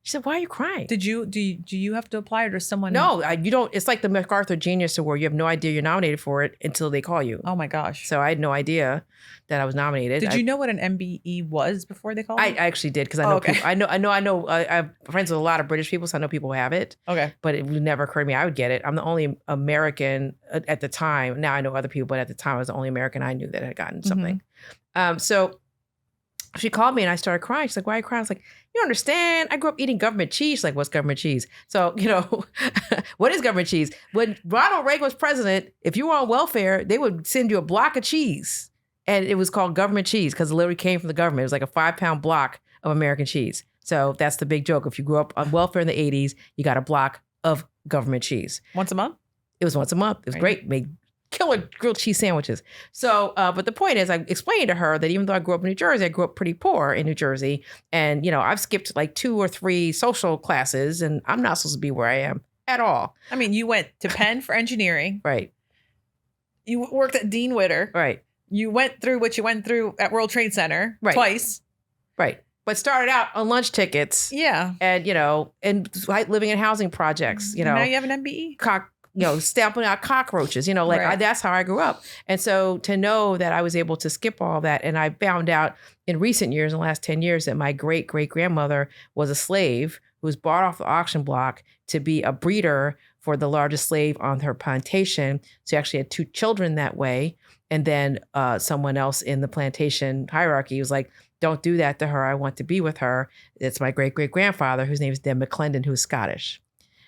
Speaker 2: She said, "Why are you crying?"
Speaker 1: Do you have to apply, or does someone?
Speaker 2: No, you don't. It's like the MacArthur Genius Award. You have no idea you're nominated for it until they call you.
Speaker 1: Oh my gosh!
Speaker 2: So I had no idea that I was nominated.
Speaker 1: Did you know what an MBE was before they called you?
Speaker 2: I actually did, because I know people. I know. I have friends with a lot of British people, so I know people who have it. Okay, but it would never occur to me I would get it. I'm the only American at the time. Now I know other people, but at the time I was the only American I knew that had gotten something. So she called me and I started crying. She's like, "Why are you crying?" I was like, "You don't understand. I grew up eating government cheese." She's like, "What's government cheese?" So, what is government cheese? When Ronald Reagan was president, if you were on welfare, they would send you a block of cheese. And it was called government cheese because it literally came from the government. It was like a 5-pound block of American cheese. So that's the big joke. If you grew up on welfare in the 80s, you got a block of government cheese.
Speaker 1: Once a month?
Speaker 2: It was once a month. It was great. Made killer grilled cheese sandwiches. So, but the point is, I explained to her that even though I grew up in New Jersey, I grew up pretty poor in New Jersey. And, I've skipped like 2 or 3 social classes, and I'm not supposed to be where I am at all.
Speaker 1: I mean, you went to Penn for engineering.
Speaker 2: Right.
Speaker 1: You worked at Dean Witter.
Speaker 2: Right.
Speaker 1: You went through what you went through at World Trade Center
Speaker 2: Right.
Speaker 1: twice.
Speaker 2: Right. But started out on lunch tickets
Speaker 1: Yeah.
Speaker 2: and, and living in housing projects,
Speaker 1: And now you have an MBE.
Speaker 2: stamping out cockroaches,
Speaker 1: Right.
Speaker 2: that's how I grew up. And so to know that I was able to skip all that. And I found out in recent years, in the last 10 years, that my great great grandmother was a slave who was bought off the auction block to be a breeder for the largest slave on her plantation. So she actually had 2 children that way. And then someone else in the plantation hierarchy was like, don't do that to her. I want to be with her. It's my great great grandfather, whose name is Dan McClendon, who's Scottish.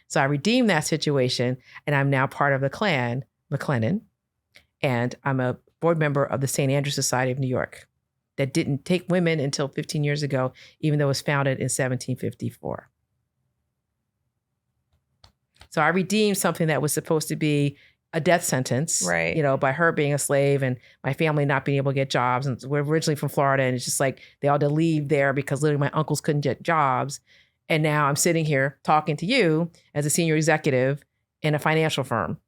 Speaker 2: So I redeemed that situation, and I'm now part of the clan McClendon, and I'm a board member of the St. Andrew Society of New York that didn't take women until 15 years ago, even though it was founded in 1754. So I redeemed something that was supposed to be a death sentence,
Speaker 1: Right.
Speaker 2: By her being a slave and my family not being able to get jobs. And we're originally from Florida, and it's just like they all had to leave there because literally my uncles couldn't get jobs. And now I'm sitting here talking to you as a senior executive in a financial firm.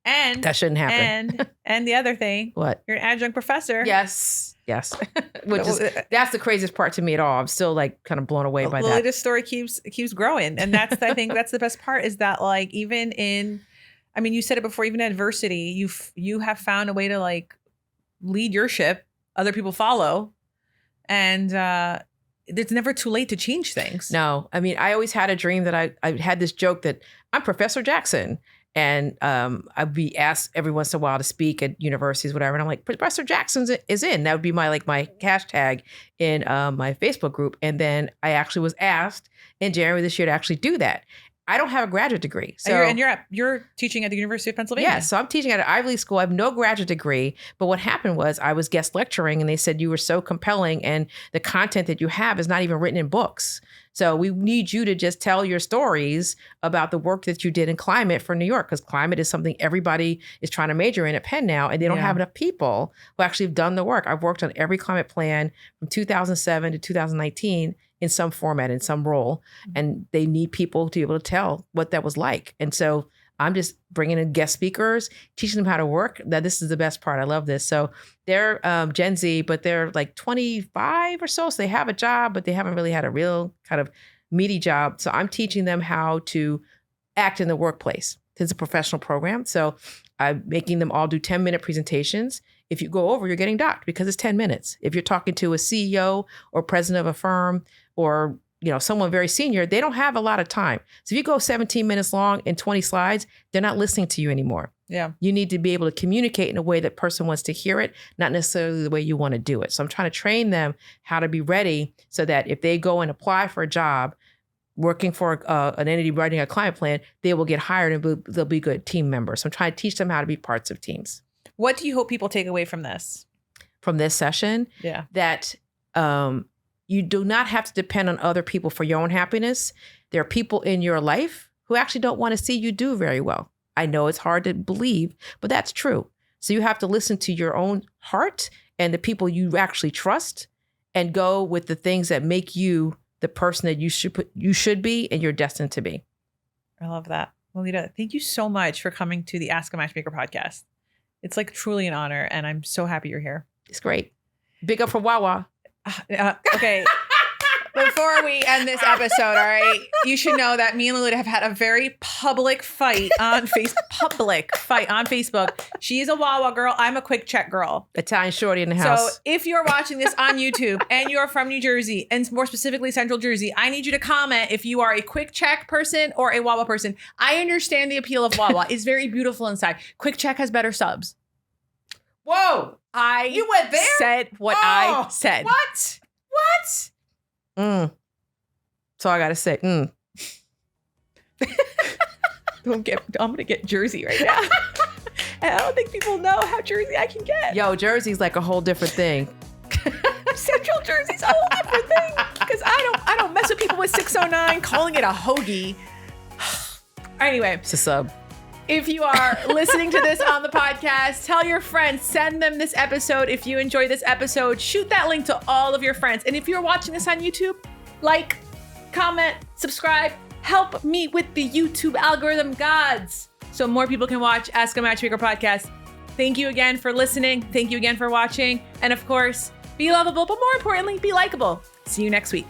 Speaker 1: And
Speaker 2: That shouldn't happen.
Speaker 1: And the other thing,
Speaker 2: What?
Speaker 1: you're an adjunct professor.
Speaker 2: Yes. Which is, that's the craziest part to me at all. I'm still like kind of blown away by that.
Speaker 1: Lolita's story keeps growing. And that's, I think that's the best part, is that like, even in, I mean, you said it before, even in adversity, you have found a way to like lead your ship, other people follow. And it's never too late to change things.
Speaker 2: No, I mean, I always had a dream that I had this joke that I'm Professor Jackson. And I'd be asked every once in a while to speak at universities, whatever. And I'm like, Professor Jackson is in. That would be my hashtag in my Facebook group. And then I actually was asked in January this year to actually do that. I don't have a graduate degree. So
Speaker 1: you're teaching at the University of Pennsylvania.
Speaker 2: Yeah, so I'm teaching at an Ivy League school. I have no graduate degree. But what happened was I was guest lecturing, and they said you were so compelling, and the content that you have is not even written in books. So we need you to just tell your stories about the work that you did in climate for New York, because climate is something everybody is trying to major in at Penn now, and they don't have enough people who actually have done the work. I've worked on every climate plan from 2007 to 2019 in some format, in some role, and they need people to be able to tell what that was like. And so I'm just bringing in guest speakers, teaching them how to work. Now, this is the best part. I love this. So they're Gen Z, but they're like 25 or so. So they have a job, but they haven't really had a real kind of meaty job. So I'm teaching them how to act in the workplace. It's a professional program. So I'm making them all do 10-minute presentations. If you go over, you're getting docked because it's 10 minutes. If you're talking to a CEO or president of a firm or someone very senior, they don't have a lot of time. So if you go 17 minutes long and 20 slides, they're not listening to you anymore.
Speaker 1: Yeah.
Speaker 2: You need to be able to communicate in a way that person wants to hear it, not necessarily the way you want to do it. So I'm trying to train them how to be ready so that if they go and apply for a job working for an entity writing a climate plan, they will get hired and they'll be good team members. So I'm trying to teach them how to be parts of teams.
Speaker 1: What do you hope people take away from this?
Speaker 2: From this session?
Speaker 1: Yeah.
Speaker 2: That you do not have to depend on other people for your own happiness. There are people in your life who actually don't want to see you do very well. I know it's hard to believe, but that's true. So you have to listen to your own heart and the people you actually trust and go with the things that make you the person that you should be and you're destined to be.
Speaker 1: I love that. Lolita, thank you so much for coming to the Ask a Matchmaker podcast. It's like truly an honor, and I'm so happy you're here.
Speaker 2: It's great. Big up for Wawa.
Speaker 1: Okay. Before we end this episode, all right, you should know that me and Lolita have had a very public fight on Facebook. She's a Wawa girl. I'm a quick check girl.
Speaker 2: Italian shorty in the house.
Speaker 1: So if you're watching this on YouTube and you're from New Jersey, and more specifically Central Jersey, I need you to comment if you are a quick check person or a Wawa person. I understand the appeal of Wawa. It's very beautiful inside. Quick check has better subs.
Speaker 2: Whoa. You went there?
Speaker 1: Said what I said.
Speaker 2: What? So I gotta say,
Speaker 1: I'm gonna get Jersey right now. And I don't think people know how Jersey I can get.
Speaker 2: Yo, Jersey's like a whole different thing.
Speaker 1: Central Jersey's a whole different thing. Because I don't mess with people with 609 calling it a hoagie. Anyway.
Speaker 2: It's a sub.
Speaker 1: If you are listening to this on the podcast, tell your friends, send them this episode. If you enjoy this episode, shoot that link to all of your friends. And if you're watching this on YouTube, like, comment, subscribe, help me with the YouTube algorithm gods so more people can watch Ask a Matchmaker podcast. Thank you again for listening. Thank you again for watching. And of course, be lovable, but more importantly, be likable. See you next week.